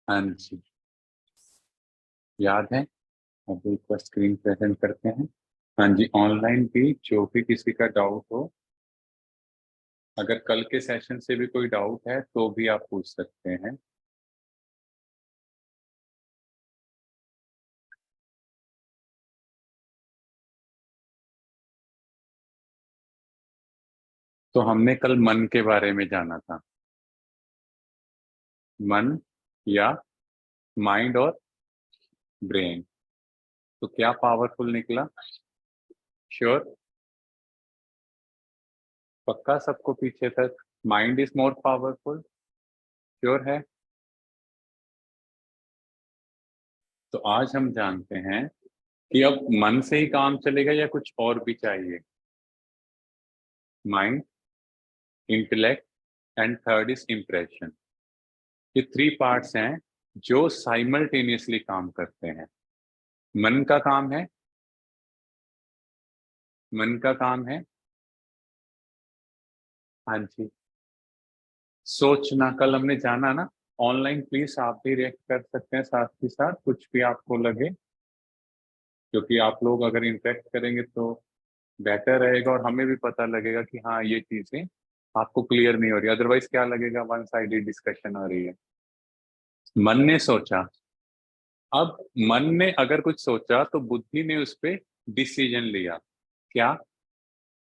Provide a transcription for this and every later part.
हाँ जी, याद है। अब एक बार स्क्रीन प्रेजेंट करते हैं। हाँ जी, ऑनलाइन भी जो भी किसी का डाउट हो, अगर कल के सेशन से भी कोई डाउट है तो भी आप पूछ सकते हैं। तो हमने कल मन के बारे में जाना था। मन या माइंड और ब्रेन, तो क्या पावरफुल निकला? श्योर? पक्का सबको पीछे तक? Mind is more powerful? Sure है? तो आज हम जानते हैं कि अब मन से ही काम चलेगा या कुछ और भी चाहिए। Mind, intellect and third is impression. ये थ्री पार्ट्स हैं जो साइमल्टेनियसली काम करते हैं। मन का काम है, मन का काम है, हाँ जी, सोचना। कल हमने जाना ना। ऑनलाइन प्लीज आप भी रिएक्ट कर सकते हैं साथ ही साथ, कुछ भी आपको लगे, क्योंकि आप लोग अगर इंटरेक्ट करेंगे तो बेटर रहेगा और हमें भी पता लगेगा कि हाँ ये चीजें आपको क्लियर नहीं हो रही। अदरवाइज क्या लगेगा, वन साइडेड डिस्कशन हो रही है। मन ने सोचा। अब मन ने अगर कुछ सोचा तो बुद्धि ने उस पे डिसीजन लिया। क्या?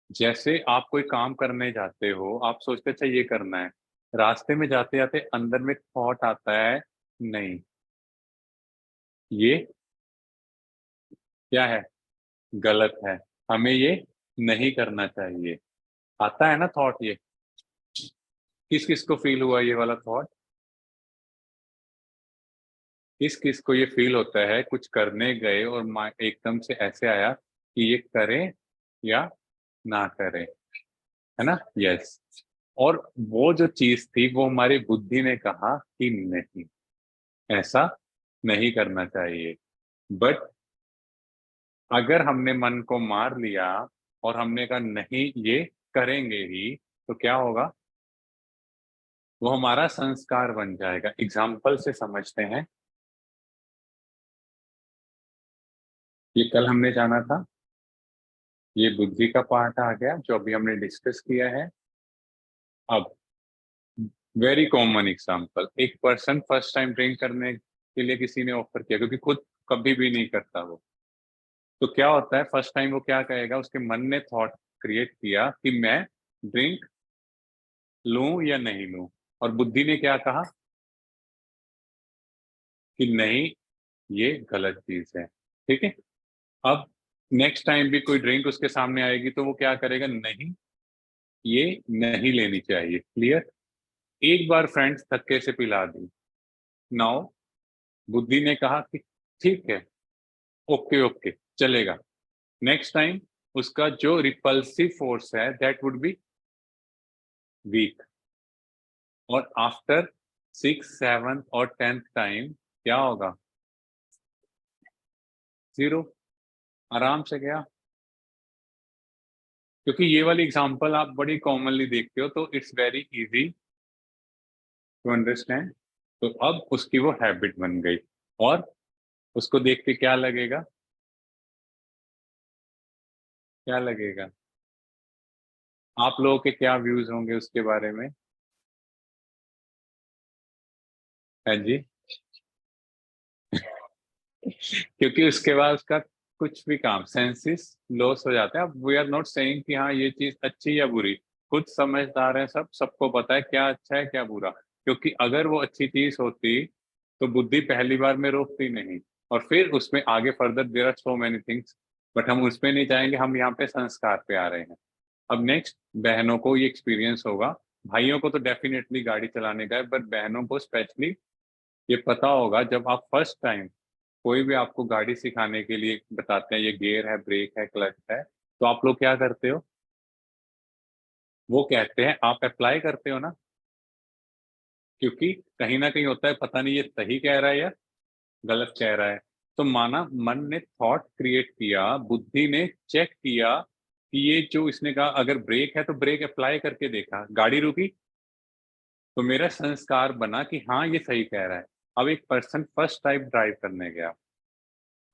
जैसे आप कोई काम करने जाते हो, आप सोचते अच्छा ये करना है, रास्ते में जाते जाते अंदर में थॉट आता है, नहीं ये क्या है, गलत है, हमें ये नहीं करना चाहिए। आता है ना थॉट ये? किस किस को फील हुआ ये वाला थॉट? किस किस को ये फील होता है कुछ करने गए और एकदम से ऐसे आया कि ये करें या ना करें, है ना? यस। और वो जो चीज थी वो हमारी बुद्धि ने कहा कि नहीं, ऐसा नहीं करना चाहिए। बट अगर हमने मन को मार लिया और हमने कहा नहीं ये करेंगे ही, तो क्या होगा? वो हमारा संस्कार बन जाएगा। एग्जाम्पल से समझते हैं। ये कल हमने जाना था, ये बुद्धि का पार्ट आ गया जो अभी हमने डिस्कस किया है। अब वेरी कॉमन एग्जाम्पल, एक पर्सन फर्स्ट टाइम ड्रिंक करने के लिए किसी ने ऑफर किया, क्योंकि खुद कभी भी नहीं करता वो। तो क्या होता है, फर्स्ट टाइम वो क्या कहेगा, उसके मन ने थॉट क्रिएट किया कि मैं ड्रिंक लूं या नहीं लूं, और बुद्धि ने क्या कहा कि नहीं ये गलत चीज है। ठीक है। अब नेक्स्ट टाइम भी कोई ड्रिंक उसके सामने आएगी तो वो क्या करेगा, नहीं ये नहीं लेनी चाहिए। क्लियर? एक बार फ्रेंड्स धक्के से पिला दी, नाउ बुद्धि ने कहा कि ठीक है, ओके ओके चलेगा। नेक्स्ट टाइम उसका जो रिपल्सिव फोर्स है दैट वुड बी वीक, और आफ्टर 6, 7 और 10th टाइम क्या होगा? जीरो। आराम से गया। क्योंकि ये वाली एग्जांपल आप बड़ी कॉमनली देखते हो तो it's very easy to understand. तो अब उसकी वो हैबिट बन गई, और उसको देख के क्या लगेगा, क्या लगेगा? आप लोगों के क्या व्यूज होंगे उसके बारे में? है जी। क्योंकि उसके बाद उसका कुछ भी काम सेंसेस लॉस हो जाते हैं। अब वी आर नॉट सेइंग कि हाँ ये चीज अच्छी या बुरी, खुद समझदार है, सब सबको पता है क्या अच्छा है क्या बुरा। क्योंकि अगर वो अच्छी चीज होती तो बुद्धि पहली बार में रोकती नहीं, और फिर उसमें आगे further there are so many things. But हम उसमें नहीं जाएंगे, हम यहाँ पे संस्कार पे आ रहे हैं। अब नेक्स्ट, बहनों को ये एक्सपीरियंस होगा, भाइयों को तो डेफिनेटली गाड़ी चलाने का है, बट बहनों को स्पेशली ये पता होगा जब आप फर्स्ट टाइम कोई भी आपको गाड़ी सिखाने के लिए बताते हैं ये गियर है, ब्रेक है, क्लच है, तो आप लोग क्या करते हो? वो कहते हैं, आप अप्लाई करते हो ना, क्योंकि कहीं ना कहीं होता है पता नहीं ये सही कह रहा है या गलत कह रहा है। तो माना मन ने थॉट क्रिएट किया, बुद्धि ने चेक किया कि ये जो इसने कहा अगर ब्रेक है तो ब्रेक अप्लाई करके देखा, गाड़ी रुकी, तो मेरा संस्कार बना कि हाँ ये सही कह रहा है। अब एक पर्सन फर्स्ट टाइम ड्राइव करने गया,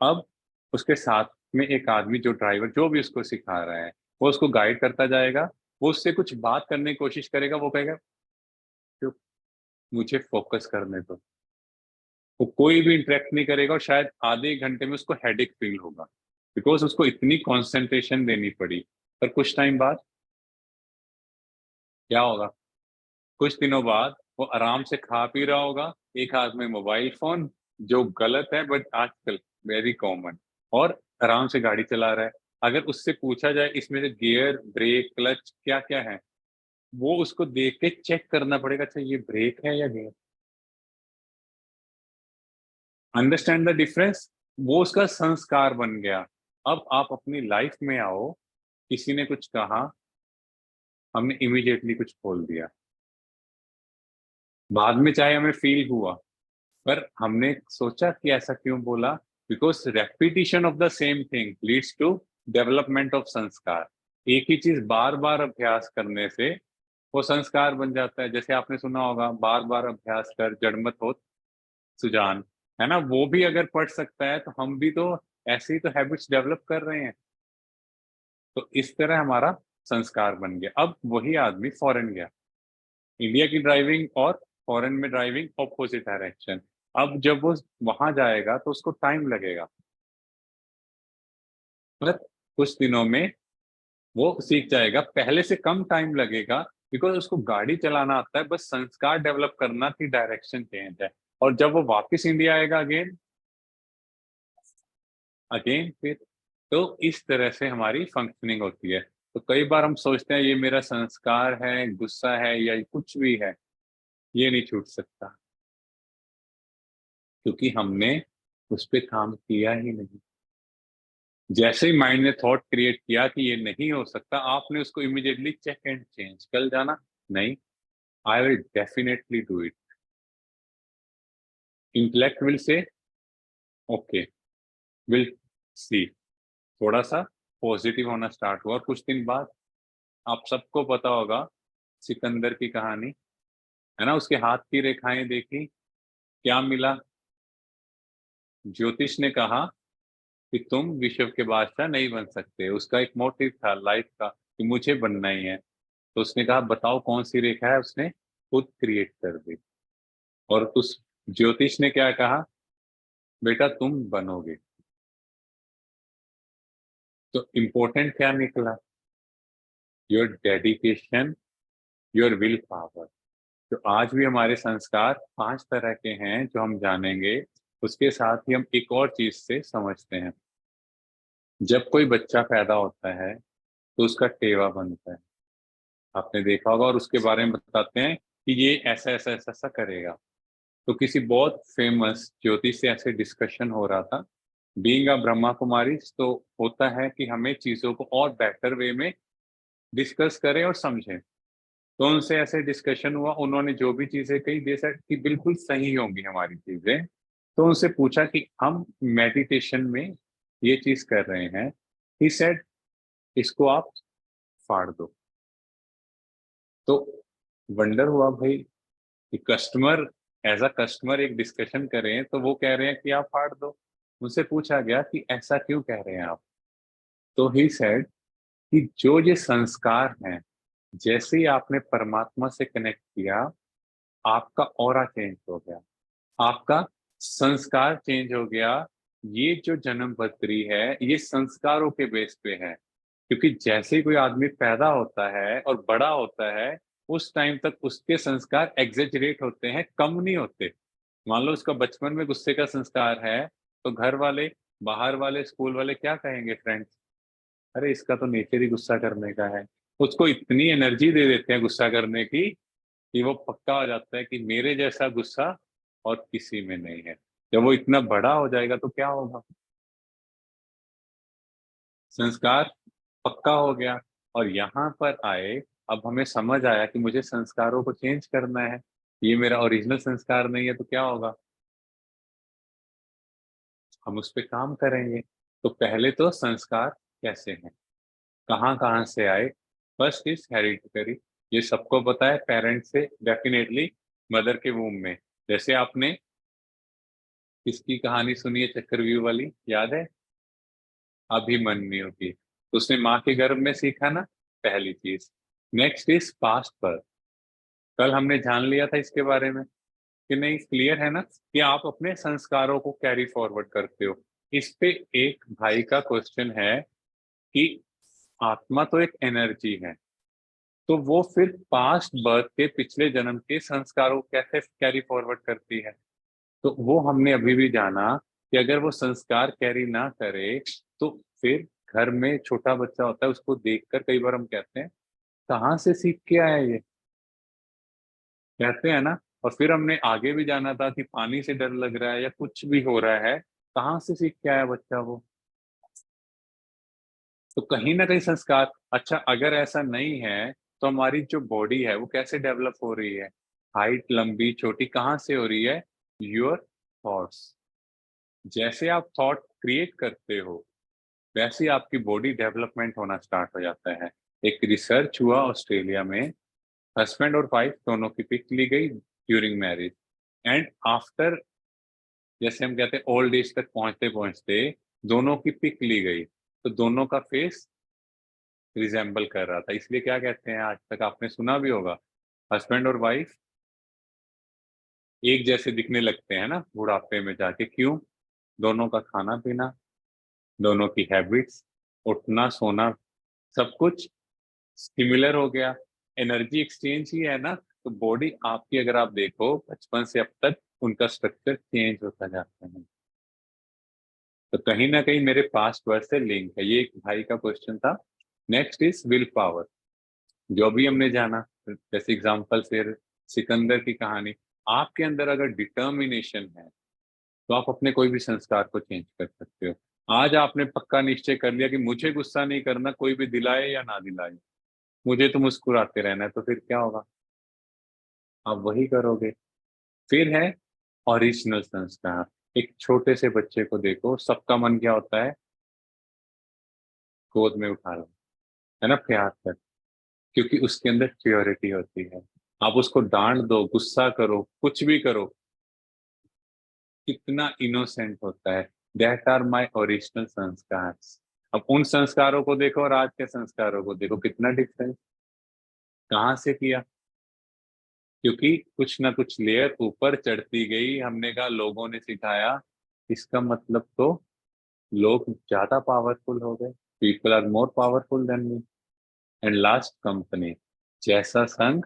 अब उसके साथ में एक आदमी जो ड्राइवर जो भी उसको सिखा रहा है, वो उसको गाइड करता जाएगा, वो उससे कुछ बात करने की कोशिश करेगा, वो कहेगा, "चुप, मुझे फ़ोकस करने दो।" वो कोई भी इंटरैक्ट नहीं करेगा और शायद आधे 1 घंटे में उसको हेडेक फ़ील होगा, बिकॉज़ उसको इतनी कंसंट्रेशन देनी पड़ी। पर कुछ टाइम बाद क्या होगा? कुछ दिनों बाद वो आराम से खा पी रहा होगा, एक हाथ में मोबाइल फ़ोन, जो गलत है बट आजकल वेरी कॉमन, और आराम से गाड़ी चला रहा है। अगर उससे पूछा जाए इसमें से गियर, ब्रेक, क्लच क्या-क्या है? वो उसको देख के चेक करना पड़ेगा, अच्छा ये ब्रेक है या गियर? Understand the difference? वो उसका संस्कार बन गया। अब आप अपनी लाइफ़ में आओ, किसी ने कुछ कहा, हमने इमीडिएटली कुछ बोल दिया। बाद में चाहे हमें फ़ील हुआ, पर हमने सोचा कि ऐसा क्यों बोला? Because repetition of the same thing leads to development of sanskar. एक ही चीज़ बार-बार अभ्यास करने से वो संस्कार बन जाता है। जैसे आपने सुना होगा, बार-बार अभ्यास कर जड़मत होत सुजान, है ना? वो भी अगर पढ़ सकता है, तो हम भी तो ऐसे ही तो हैबिट्स डेवलप कर रहे हैं। तो इस तरह हमारा संस्कार बन गया। अब वही आदमी फॉरेन गया। इंडिया की ड्राइविंग और फॉरेन में ड्राइविंग ऑपोजिट डायरेक्शन। अब जब वो वहाँ जाएगा तो उसको टाइम लगेगा, पर कुछ दिनों में वो सीख जाएगा, पहले से कम टाइम लगेगा, बिकॉज़ उसको गाड़ी चलाना आता है, बस संस्कार डेवलप करना कि डायरेक्शन चेंज है। और जब वो वापस इंडिया आएगा अगेन अगेन फिर तो इस तरह से हमारी फंक्शनिंग होती है। तो कई बार हम सोचते हैं ये मेरा संस्कार है, गुस्सा है या कुछ भी है, ये नहीं छूट सकता, क्योंकि हमने उस पे काम किया ही नहीं। जैसे ही माइंड ने थॉट क्रिएट किया कि ये नहीं हो सकता, आपने उसको इमीडिएटली चेक एंड चेंज। कल जाना? नहीं, I will definitely do it. Intellect will say okay, will see. थोड़ा-सा पॉजिटिव होना स्टार्ट हुआ और कुछ दिन बाद आप सबको पता होगा सिकंदर की कहानी, है ना? उसके हाथ की रेखाएँ देखी, क्या मिला? ज्योतिष ने कहा कि तुम विश्व के बादशाह नहीं बन सकते। उसका एक मोटिव था लाइफ का कि मुझे बनना ही है। तो उसने कहा बताओ कौन-सी रेखा है? उसने खुद क्रिएट कर दी और उस ज्योतिष ने क्या कहा? बेटा तुम बनोगे। तो इम्पोर्टेंट क्या निकला? Your dedication, your will power. तो आज भी हमारे संस्कार 5 तरह के हैं जो हम जानेंगे। उसके साथ ही हम एक और चीज़ से समझते हैं। जब कोई बच्चा पैदा होता है, तो उसका टेवा बनता है। आपने देखा होगा और उसके बारे में बताते हैं कि ये ऐसा-ऐसा, ऐसा-ऐसा करेगा। तो किसी बहुत फेमस ज्योतिष से ऐसे डिस्कशन हो रहा था। बीइंग अ ब्रह्मा कुमारीज़ तो होता है कि हमें चीज़ों को और बेटर वे में डिस्कस करें और समझें। तो उनसे ऐसे डिस्कशन हुआ, उन्होंने जो भी चीज़ें कही दे सेड कि बिल्कुल सही होंगी हमारी चीज़ें। तो उनसे पूछा कि हम मेडिटेशन में ये चीज़ कर रहे हैं। ही सेड इसको आप फाड़ दो। तो वंडर हुआ भई कि कस्टमर एज़ अ कस्टमर एक डिस्कशन कर रहे हैं, तो वो कह रहे हैं कि आप फाड़ दो। उनसे पूछा गया कि ऐसा क्यों कह रहे हैं आप? तो ही सेड कि जो ये संस्कार हैं, जैसे ही आपने परमात्मा से कनेक्ट किया, आपका ऑरा चेंज हो गया। आपका संस्कार चेंज हो गया। ये जो जन्मपत्री है, ये संस्कारों के बेस पे है। क्योंकि जैसे ही कोई आदमी पैदा होता है और बड़ा होता है, उस टाइम तक उसके संस्कार एक्ज़ैजरेट होते हैं, कम नहीं होते। मान लो उसका बचपन में गुस्से का संस्कार है, तो घर वाले, बाहर वाले, स्कूल वाले क्या कहेंगे फ्रेंड्स? अरे इसका तो नेचर ही गुस्सा करने का है। उसको इतनी एनर्जी दे देते हैं गुस्सा करने की, कि वो पक्का हो जाता है कि मेरे जैसा गुस्सा और किसी में नहीं है। जब वो इतना बड़ा हो जाएगा तो क्या होगा? संस्कार पक्का हो गया और यहाँ पर आए, अब हमें समझ आया कि मुझे संस्कारों को चेंज करना है। ये मेरा ओरिजिनल संस्कार नहीं है तो क्या होगा? हम उस पे काम करेंगे। तो पहले तो संस्कार कैसे हैं? कहाँ-कहाँ से आए? First is hereditary. ये सबको पता है पेरेंट्स से डेफिनिटली मदर के वूम्ब में। जैसे आपने किसकी कहानी सुनी है चक्रव्यूह वाली, याद है? अभिमन्यु की। तो उसने माँ के गर्भ में सीखा ना, पहली चीज। नेक्स्ट इज पास्ट पर। कल हमने जान लिया था इसके बारे में कि नहीं, क्लियर है ना कि आप अपने संस्कारों को कैरी फॉरवर्ड करते हो। इस पे एक भाई का क्वेश्चन है कि आत्मा तो एक एनर्जी है, तो वो फिर पास्ट बर्थ के पिछले जन्म के संस्कारों को कैसे कैरी फॉरवर्ड करती है? तो वो हमने अभी भी जाना कि अगर वो संस्कार कैरी ना करे तो फिर घर में छोटा बच्चा होता है, उसको देखकर कई बार हम कहते हैं कहाँ से सीख के आया ये, कहते हैं ना। और फिर हमने आगे भी जाना था कि पानी से डर लग रहा है या कुछ भी हो रहा है, कहाँ से सीख के आया बच्चा वो? तो कहीं ना कहीं संस्कार। अच्छा, अगर ऐसा नहीं है तो हमारी जो बॉडी है वो कैसे डेवलप हो रही है? हाइट लंबी छोटी कहाँ से हो रही है? Your thoughts. जैसे आप थॉट क्रिएट करते हो वैसे ही आपकी बॉडी डेवलपमेंट होना स्टार्ट हो जाता है। एक रिसर्च हुआ ऑस्ट्रेलिया में, हस्बैंड और वाइफ दोनों की पिक ली गई ड्यूरिंग मैरिज, एंड आफ्टर, जैसे हम कहते हैं ओल्ड एज तक पहुंचते पहुंचते दोनों की पिक ली गई, तो दोनों का फेस रिजेंबल कर रहा था। इसलिए क्या कहते हैं, आज तक आपने सुना भी होगा, हस्बैंड और वाइफ एक जैसे दिखने लगते हैं ना बुढ़ापे में जाके। क्यों? दोनों का खाना पीना, दोनों की हैबिट्स, उठना सोना, सब कुछ सिमिलर हो गया। एनर्जी एक्सचेंज ही है ना। तो बॉडी आपकी अगर आप देखो बचपन से अब तक उनका स्ट्रक्चर चेंज होता जाता है। तो कहीं ना कहीं मेरे पास्ट वर्ड से लिंक है। ये एक भाई का क्वेश्चन था। Next is will power. जो भी हमने जाना, जैसे एग्जांपल फिर सिकंदर की कहानी, आपके अंदर अगर डिटर्मिनेशन है तो आप अपने कोई भी संस्कार को चेंज कर सकते हो। आज आपने पक्का निश्चय कर लिया कि मुझे गुस्सा नहीं करना, कोई भी दिलाए या ना दिलाए, मुझे तो मुस्कुराते रहना है, तो फिर क्या होगा? आप वही करोगे। फिर है ओरिजिनल संस्कार। एक छोटे से बच्चे को देखो, सबका मन क्या होता है? गोद में उठा लो, है ना, प्यार कर, क्योंकि उसके अंदर प्योरिटी होती है। आप उसको डांट दो, गुस्सा करो, कुछ भी करो, कितना इनोसेंट होता है। दैट आर माई ओरिजिनल संस्कार। अब उन संस्कारों को देखो और आज के संस्कारों को देखो, कितना डिफरेंस कहाँ से किया? क्योंकि कुछ ना कुछ लेयर ऊपर चढ़ती गई, हमने कहा लोगों ने सिखाया, इसका मतलब तो लोग ज्यादा पावरफुल हो गए। People are more powerful than me. And last company, जैसा संग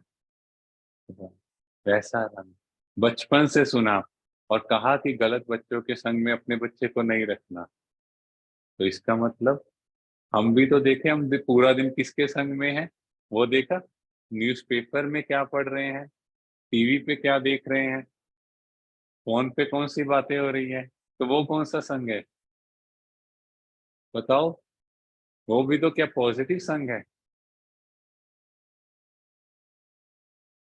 वैसा रंग। बचपन से सुना और कहा कि गलत बच्चों के संग में अपने बच्चे को नहीं रखना। तो इसका मतलब हम भी तो देखें, हम भी पूरा दिन किसके संग में है वो देखा, न्यूज़पेपर में क्या पढ़ रहे हैं, टीवी पे क्या देख रहे हैं, फोन पे कौन सी बातें हो रही है, तो वो कौन सा संग है? बताओ। वो भी तो क्या पॉजिटिव संग है?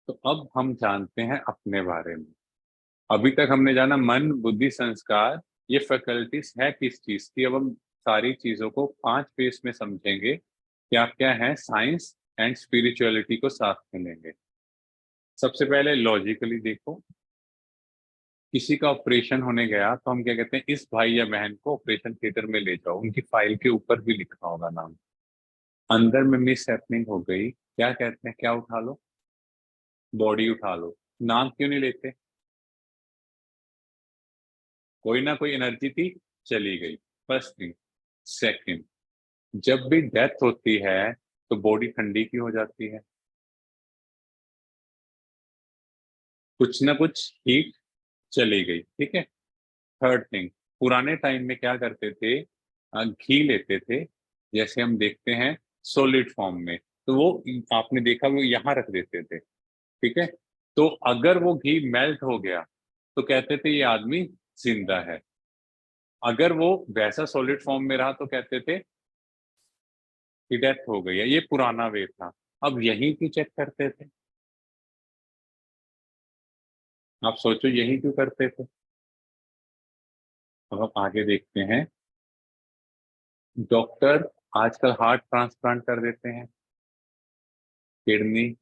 तो अब हम जानते हैं अपने बारे में। अभी तक हमने जाना मन बुद्धि संस्कार, ये फैकल्टीज है किस चीज की। अब हम सारी चीजों को 5 फेस में समझेंगे, क्या क्या है, साइंस एंड स्पिरिचुअलिटी को साथ में लेंगे। सबसे पहले लॉजिकली देखो, किसी का ऑपरेशन होने गया तो हम क्या कहते हैं, इस भाई या बहन को ऑपरेशन थिएटर में ले जाओ, उनकी फाइल के ऊपर भी लिखा होगा नाम। अंदर में मिस हैपनिंग हो गई, क्या कहते हैं, क्या उठा लो? बॉडी उठा लो। नाम क्यों नहीं लेते? कोई ना कोई एनर्जी थी, चली गई। First thing. सेकंड, जब भी डेथ होती है तो बॉडी ठंडी क्यों हो जाती है? कुछ ना कुछ हीट चली गई, ठीक है। थर्ड थिंग, पुराने टाइम में क्या करते थे, घी लेते थे, जैसे हम देखते हैं सॉलिड फॉर्म में, तो वो आपने देखा वो यहाँ रख देते थे, ठीक है। तो अगर वो घी मेल्ट हो गया तो कहते थे ये आदमी जिंदा है। अगर वो वैसा सॉलिड फॉर्म में रहा तो कहते थे कि डेथ हो गई है। ये पुराना वे था। अब यही क्यों चेक करते थे? आप सोचो यही क्यों करते थे? अब हम आगे देखते हैं। डॉक्टर आजकल हार्ट ट्रांसप्लांट कर देते हैं, किडनी,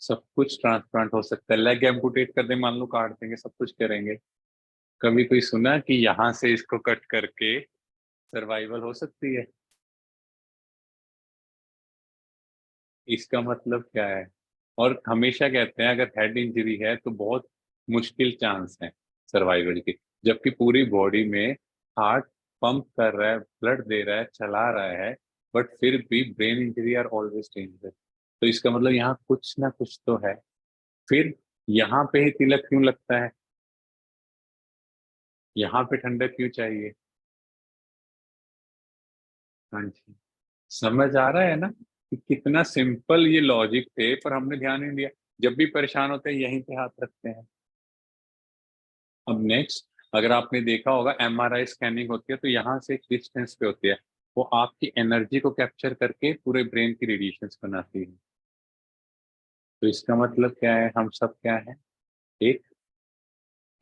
सब कुछ ट्रांसप्लांट हो सकता है। लेग एम्पुटेट कर दे, मान लो काट देंगे, सब कुछ करेंगे। कभी कोई सुना कि यहाँ से इसको कट करके सर्वाइवल हो सकती है? इसका मतलब क्या है? और हमेशा कहते हैं अगर हेड इंजरी है तो बहुत मुश्किल चांस है सर्वाइवल की, जबकि पूरी बॉडी में हार्ट पंप कर रहा है, ब्लड दे रहा है, चला रहा है, बट फिर भी brain injury are always dangerous. तो इसका मतलब यहाँ कुछ ना कुछ तो है। फिर यहाँ पे ही तिलक क्यों लगता है? यहाँ पे ठंडक क्यों चाहिए? हाँ जी। समझ आ रहा है ना कि कितना सिंपल ये लॉजिक थे, पर हमने ध्यान नहीं दिया। जब भी परेशान होते हैं यहीं पे हाथ रखते हैं। अब नेक्स्ट, अगर आपने देखा होगा एमआरआई स्कैनिंग होती है तो यहाँ से एक डिस्टेंस पे होती है, वो आपकी एनर्जी को कैप्चर करके पूरे ब्रेन की रेडिएशंस बनाती है। तो इसका मतलब क्या है? हम सब क्या है? एक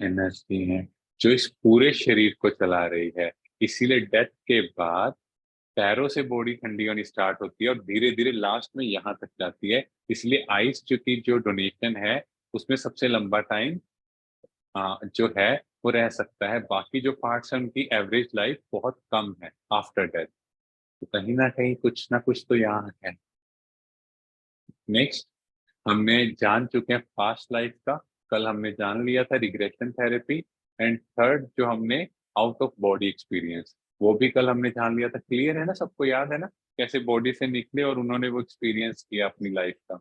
एनर्जी है जो इस पूरे शरीर को चला रही है। इसीलिए डेथ के बाद पैरों से बॉडी ठंडी होनी स्टार्ट होती है और धीरे धीरे लास्ट में यहाँ तक जाती है। इसलिए आइस की जो डोनेशन है उसमें सबसे लंबा टाइम जो है वो रह सकता है। बाकी जो पार्ट्स हैं उनकी एवरेज लाइफ बहुत कम है आफ्टर डेथ। तो कहीं ना कहीं कुछ ना कुछ तो यहाँ है। नेक्स्ट, हमने जान चुके हैं पास्ट लाइफ का। कल हमने जान लिया था रिग्रेशन थेरेपी। एंड थर्ड जो हमने आउट ऑफ बॉडी एक्सपीरियंस, वो भी कल हमने जान लिया था। क्लियर है ना? सबको याद है ना कैसे बॉडी से निकले और उन्होंने वो एक्सपीरियंस किया अपनी लाइफ का?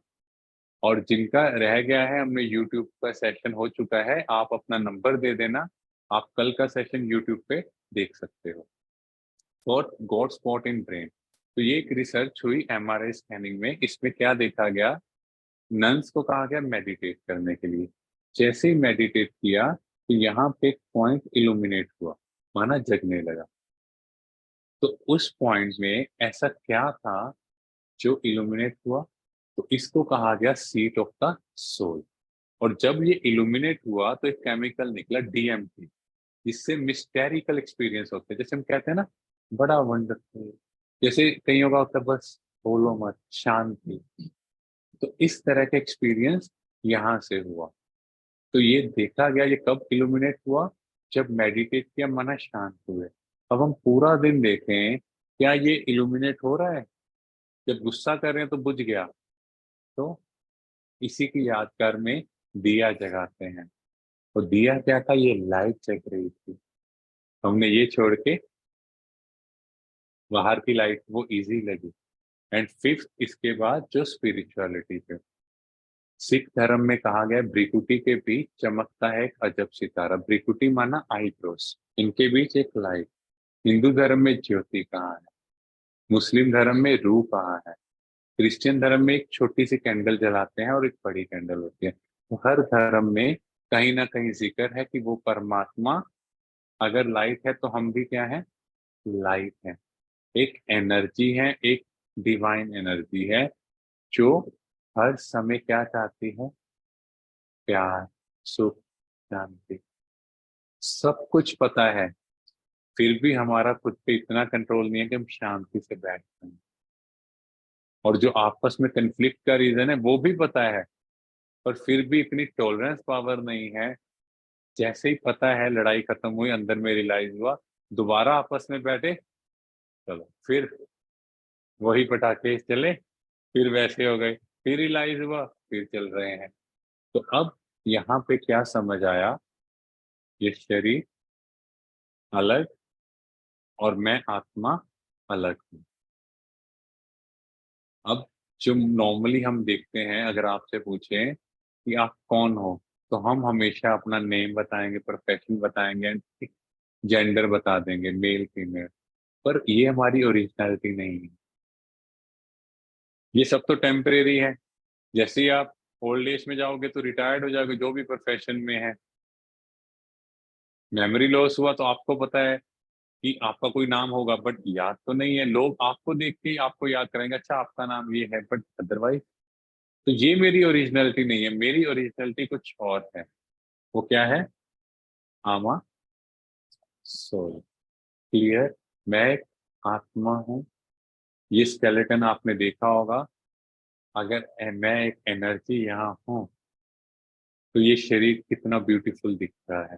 और जिनका रह गया है, हमने यूट्यूब का सेशन हो चुका है, आप अपना नंबर दे देना, आप कल का सेशन यूट्यूब पे देख सकते हो। Fourth, God spot in brain. तो ये एक रिसर्च हुई एमआरआई स्कैनिंग में। इसमें क्या देखा गया? नन्स को कहा गया मेडिटेट करने के लिए। जैसे ही मेडिटेट किया तो यहाँ पे एक पॉइंट इल्यूमिनेट हुआ, माना जगने लगा। तो उस पॉइंट में ऐसा क्या था जो इल्यूमिनेट हुआ? तो इसको कहा गया सीट ऑफ द सोल। और जब ये इल्यूमिनेट हुआ तो एक केमिकल निकला डीएमटी, जिससे मिस्टेरिकल एक्सपीरियंस होते हैं। जैसे हम कहते हैं ना, बड़ा वंडरफुल, जैसे कईयों का होता है बस बोलो मत, शांति। तो इस तरह का एक्सपीरियंस यहाँ से हुआ। तो ये देखा गया, ये कब इल्यूमिनेट हुआ? जब मेडिटेट किया, मन शांत हुए। अब हम पूरा दिन देखें, क्या ये इल्यूमिनेट हो रहा है? जब गुस्सा कर रहे हैं तो बुझ गया। तो इसी की यादगार में दिया जगाते हैं। और दिया क्या था? ये लाइट जग रही थी। हमने ये छोड़ के बाहर की लाइट, वो इजी लगी। एंड फिफ्थ, इसके बाद जो स्पिरिचुअलिटी पे, सिख धर्म में कहा गया भ्रिकुटी के बीच चमकता है एक अजब सितारा। भ्रिकुटी माना आईब्रोस, इनके बीच एक लाइट। हिंदू धर्म में ज्योति कहाँ है? मुस्लिम धर्म में रूह कहाँ है? क्रिश्चियन धर्म में एक छोटी सी कैंडल जलाते हैं और एक बड़ी कैंडल होती है। तो हर धर्म में कहीं ना कहीं जिक्र है कि वो परमात्मा अगर लाइट है तो हम भी क्या है? लाइट है। एक एनर्जी है, एक डिवाइन एनर्जी है जो हर समय क्या चाहती है? प्यार, सुख, शांति। सब कुछ पता है, फिर भी हमारा खुद पे इतना कंट्रोल नहीं है कि हम शांति से बैठ पाए। और जो आपस में कन्फ्लिक्ट का रीजन है वो भी पता है, पर फिर भी इतनी टॉलरेंस पावर नहीं है। जैसे ही पता है लड़ाई खत्म हुई, अंदर में रियलाइज हुआ, दोबारा आपस में बैठे, चलो फिर वही पटाखे चले, फिर वैसे हो गए, फिर रियलाइज हुआ, फिर चल रहे हैं। तो अब यहाँ पे क्या समझ आया? ये शरीर अलग और मैं आत्मा अलग हूँ। अब जो नॉर्मली हम देखते हैं, अगर आपसे पूछें कि आप कौन हो, तो हम हमेशा अपना नेम बताएंगे, प्रोफेशन बताएंगे, जेंडर बता देंगे, मेल फीमेल। पर ये हमारी ओरिजिनलिटी नहीं है। ये सब तो टेम्परेरी है। जैसे ही आप ओल्ड एज में जाओगे तो रिटायर्ड हो जाओगे जो भी प्रोफेशन में है। मेमोरी लॉस हुआ तो आपको पता है कि आपका कोई नाम होगा, बट याद तो नहीं है। लोग आपको देख के ही आपको याद करेंगे, अच्छा आपका नाम ये है, बट अदरवाइज। तो ये मेरी ओरिजिनलिटी नहीं है। मेरी ओरिजिनलिटी कुछ और है। वो क्या है? आमा सोल। क्लियर? मैं एक आत्मा हूँ। ये स्केलेटन आपने देखा होगा। अगर मैं एक एनर्जी यहाँ हूँ तो ये शरीर कितना ब्यूटीफुल दिखता है।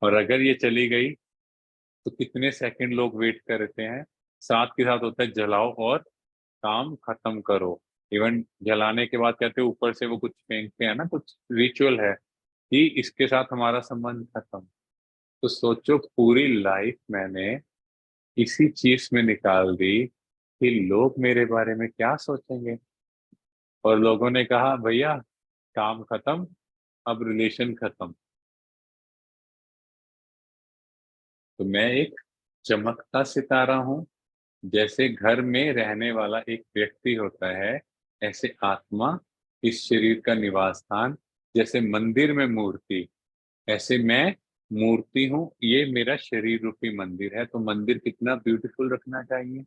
और अगर ये चली गई तो कितने सेकंड लोग वेट करते हैं, साथ के साथ होता है जलाओ और काम खत्म करो। इवन जलाने के बाद कहते हैं ऊपर से वो कुछ फेंकते हैं ना, कुछ रिचुअल है कि इसके साथ हमारा संबंध खत्म। तो सोचो पूरी लाइफ मैंने इसी चीज में निकाल दी कि लोग मेरे बारे में क्या सोचेंगे। और लोगों ने कहा भैया काम खत्म, अब रिलेशन खत्म। तो मैं एक चमकता सितारा हूं। जैसे घर में रहने वाला एक व्यक्ति होता है, ऐसे आत्मा इस शरीर का निवास स्थान। जैसे मंदिर में मूर्ति, ऐसे मैं मूर्ति हूँ, ये मेरा शरीर रूपी मंदिर है। तो मंदिर कितना ब्यूटीफुल रखना चाहिए।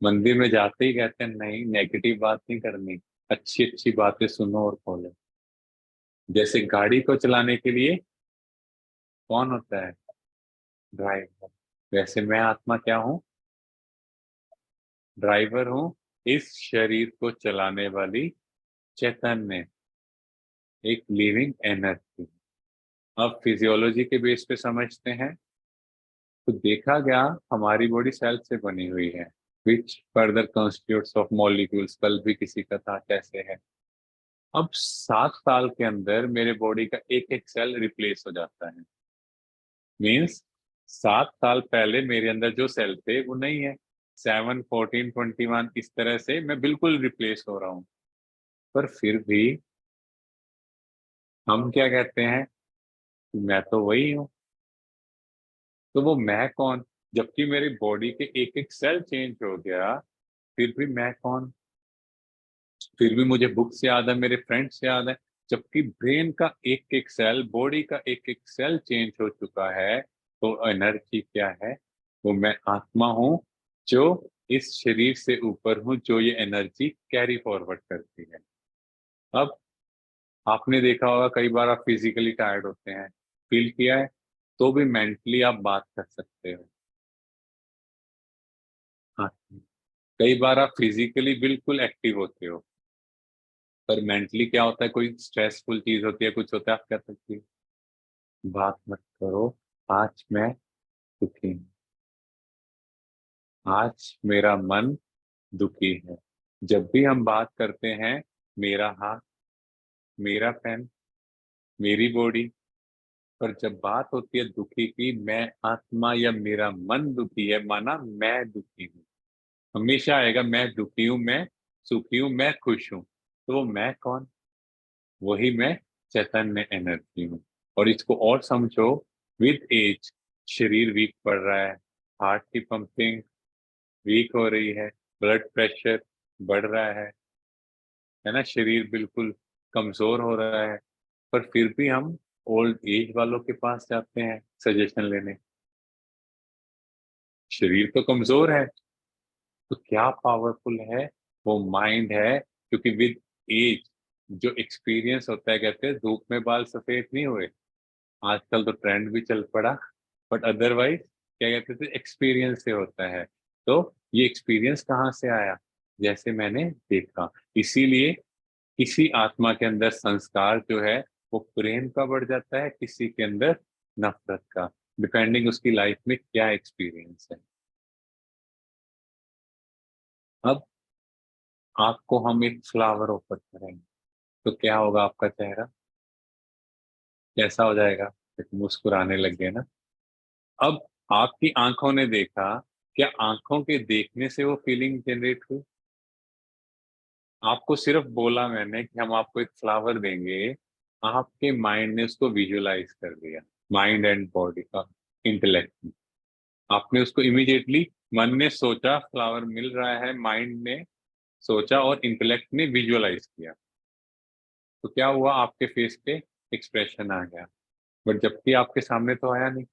मंदिर में जाते ही कहते हैं नहीं, नेगेटिव बात नहीं करनी, अच्छी अच्छी बातें सुनो और खोलो। जैसे गाड़ी को चलाने के लिए कौन होता है, ड्राइवर। वैसे मैं आत्मा क्या हूँ, ड्राइवर हूँ इस शरीर को चलाने वाली चैतन्य, एक लिविंग एनर्जी। अब फिजियोलॉजी के बेस पे समझते हैं। तो देखा गया हमारी बॉडी सेल से बनी हुई है, which further constitutes of molecules. कल भी किसी का था कैसे है। अब 7 साल के अंदर मेरे बॉडी का एक एक सेल रिप्लेस हो जाता है। मीन्स 7 साल पहले मेरे अंदर जो सेल थे वो नहीं है। 7, 14, 21 इस तरह से मैं बिल्कुल रिप्लेस हो रहा हूँ। पर फिर भी हम क्या कहते हैं, मैं तो वही हूँ। तो वो मैं कौन, जबकि मेरी बॉडी के एक एक सेल चेंज हो गया, फिर भी मैं कौन। फिर भी मुझे बुक्स याद है, मेरे फ्रेंड्स याद है। जबकि ब्रेन का एक एक सेल, बॉडी का एक एक सेल चेंज हो चुका है। तो एनर्जी क्या है, वो मैं आत्मा हूँ जो इस शरीर से ऊपर हूँ, जो ये एनर्जी कैरी फॉरवर्ड करती है। अब आपने देखा होगा कई बार आप फिजिकली टायर्ड होते हैं, फील किया है, तो भी मेंटली आप बात कर सकते हो। हाँ, कई बार आप फिजिकली बिल्कुल एक्टिव होते हो, पर मेंटली क्या होता है, कोई स्ट्रेसफुल चीज होती है, कुछ होता है, आप क्या सकती हो, बात मत करो, आज मैं दुखी हूँ, आज मेरा मन दुखी है। जब भी हम बात करते हैं, मेरा हाथ, मेरा पेन, मेरी बॉडी। पर जब बात होती है दुखी की, मैं आत्मा या मेरा मन दुखी है, माना मैं दुखी हूँ। हमेशा आएगा मैं दुखी हूँ, मैं सुखी हूँ, मैं खुश हूँ। तो वो मैं कौन, वही मैं चैतन्य एनर्जी हूँ। और इसको और समझो, विद एज शरीर वीक पड़ रहा है, हार्ट की पंपिंग वीक हो रही है, ब्लड प्रेशर बढ़ रहा है ना, शरीर बिल्कुल कमजोर हो रहा है। पर फिर भी हम ओल्ड एज वालों के पास जाते हैं सजेशन लेने। शरीर तो कमजोर है, तो क्या पावरफुल है, वो माइंड है। क्योंकि विद एज जो एक्सपीरियंस होता है, कहते हैं धूप में बाल सफेद नहीं हुए। आजकल तो ट्रेंड भी चल पड़ा, बट अदरवाइज क्या कहते थे, एक्सपीरियंस से होता है। तो ये एक्सपीरियंस कहाँ से आया, जैसे मैंने देखा। इसीलिए किसी आत्मा के अंदर संस्कार जो है वो प्रेम का बढ़ जाता है, किसी के अंदर नफरत का, डिपेंडिंग उसकी लाइफ में क्या एक्सपीरियंस है। अब आपको हम एक फ्लावर ऑफर करेंगे, तो क्या होगा, आपका चेहरा कैसा हो जाएगा, एक मुस्कुराने लग गए ना। अब आपकी आंखों ने देखा, क्या आंखों के देखने से वो फीलिंग जनरेट हुई। आपको सिर्फ बोला मैंने कि हम आपको एक फ्लावर देंगे, आपके माइंड ने उसको विजुलाइज कर दिया, माइंड एंड बॉडी का इंटेलेक्ट। आपने उसको इमीडिएटली, मन ने सोचा फ्लावर मिल रहा है, माइंड ने सोचा और इंटेलेक्ट ने विजुअलाइज किया। तो क्या हुआ, आपके फेस पे एक्सप्रेशन आ गया। बट जबकि आपके सामने तो आया नहीं।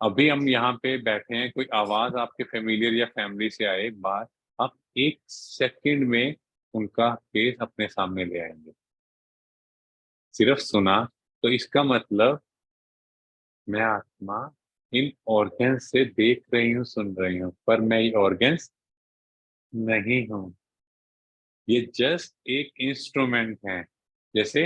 अभी हम यहाँ पे बैठे हैं, कोई आवाज आपके फेमिलियर या फैमिली से आए बात, आप 1 सेकंड में उनका फेस अपने सामने ले आएंगे। सिर्फ सुना, तो इसका मतलब मैं आत्मा इन ऑर्गन्स से देख रही हूँ, सुन रही हूँ, पर मैं ये ऑर्गन्स नहीं हूँ। ये जस्ट एक इंस्ट्रूमेंट है। जैसे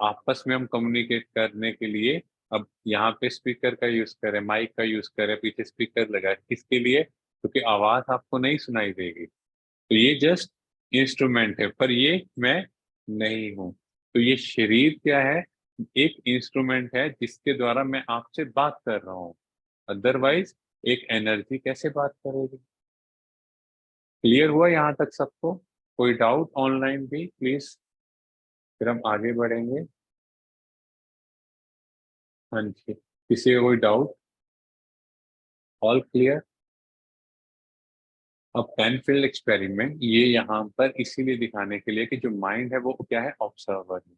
आपस में हम कम्युनिकेट करने के लिए अब यहाँ पे स्पीकर का यूज करें, माइक का यूज करें, पीछे स्पीकर लगा है, किसके लिए? क्योंकि आवाज आपको नहीं सुनाई देगी। तो ये जस्ट इंस्ट्रूमेंट है, पर ये मैं नहीं हूं। तो ये शरीर क्या है? एक इंस्ट्रूमेंट है जिसके द्वारा मैं आपसे बात कर रहा हूँ। अदरवाइज एक एनर्जी कैसे बात करेगी? क्लियर हुआ यहाँ तक सबको? कोई डाउट ऑनलाइन भी प्लीज, फिर हम आगे बढ़ेंगे। हाँ जी, किसी का कोई डाउट? All clear? अब पेनफील्ड एक्सपेरिमेंट ये यहाँ पर इसीलिए दिखाने के लिए कि जो माइंड है वो क्या है? ऑब्जर्वर है।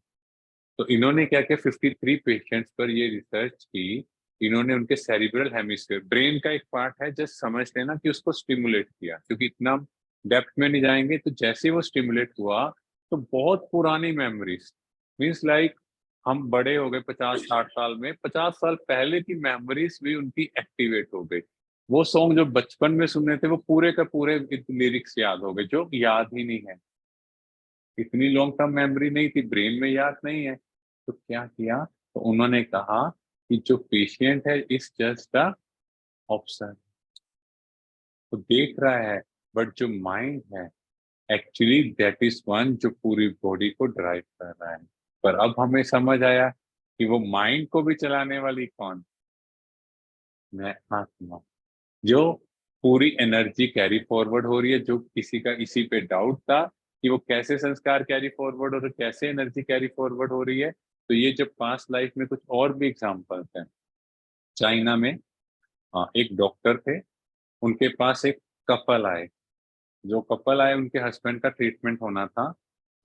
तो इन्होंने क्या किया, 53 पेशेंट्स पर ये रिसर्च की। इन्होंने उनके सेरिब्रल हेमिस्फीयर, ब्रेन का एक पार्ट है, जस्ट समझ लेना कि उसको स्टिमुलेट किया, क्योंकि इतना डेप्थ में नहीं जाएंगे। तो जैसे ही वो स्टिमुलेट हुआ तो बहुत पुरानी मेमोरीज, मीन्स लाइक हम बड़े हो गए 50-60 साल में, 50 साल पहले की मेमोरीज भी उनकी एक्टिवेट हो गई। वो सॉन्ग जो बचपन में सुने थे वो पूरे का पूरे लिरिक्स याद हो गए, जो याद ही नहीं है। इतनी लॉन्ग टर्म मेमोरी नहीं थी, ब्रेन में याद नहीं है। तो क्या किया? तो उन्होंने कहा कि जो पेशेंट है इज जस्ट अ ऑप्शन, तो देख रहा है, बट जो माइंड है एक्चुअली दैट इज वन जो पूरी बॉडी को ड्राइव कर रहा है। पर अब हमें समझ आया कि वो माइंड को भी चलाने वाली कौन? मैं आत्मा। जो पूरी एनर्जी कैरी फॉरवर्ड हो रही है। जो किसी का इसी पे डाउट था कि वो कैसे संस्कार कैरी फॉरवर्ड हो रहे, कैसे एनर्जी कैरी फॉरवर्ड हो रही है, तो ये जब पास्ट लाइफ में कुछ और भी एग्जांपल्स हैं। चाइना में एक डॉक्टर थे, उनके पास एक कपल आए। जो कपल आए उनके हस्बैंड का ट्रीटमेंट होना था।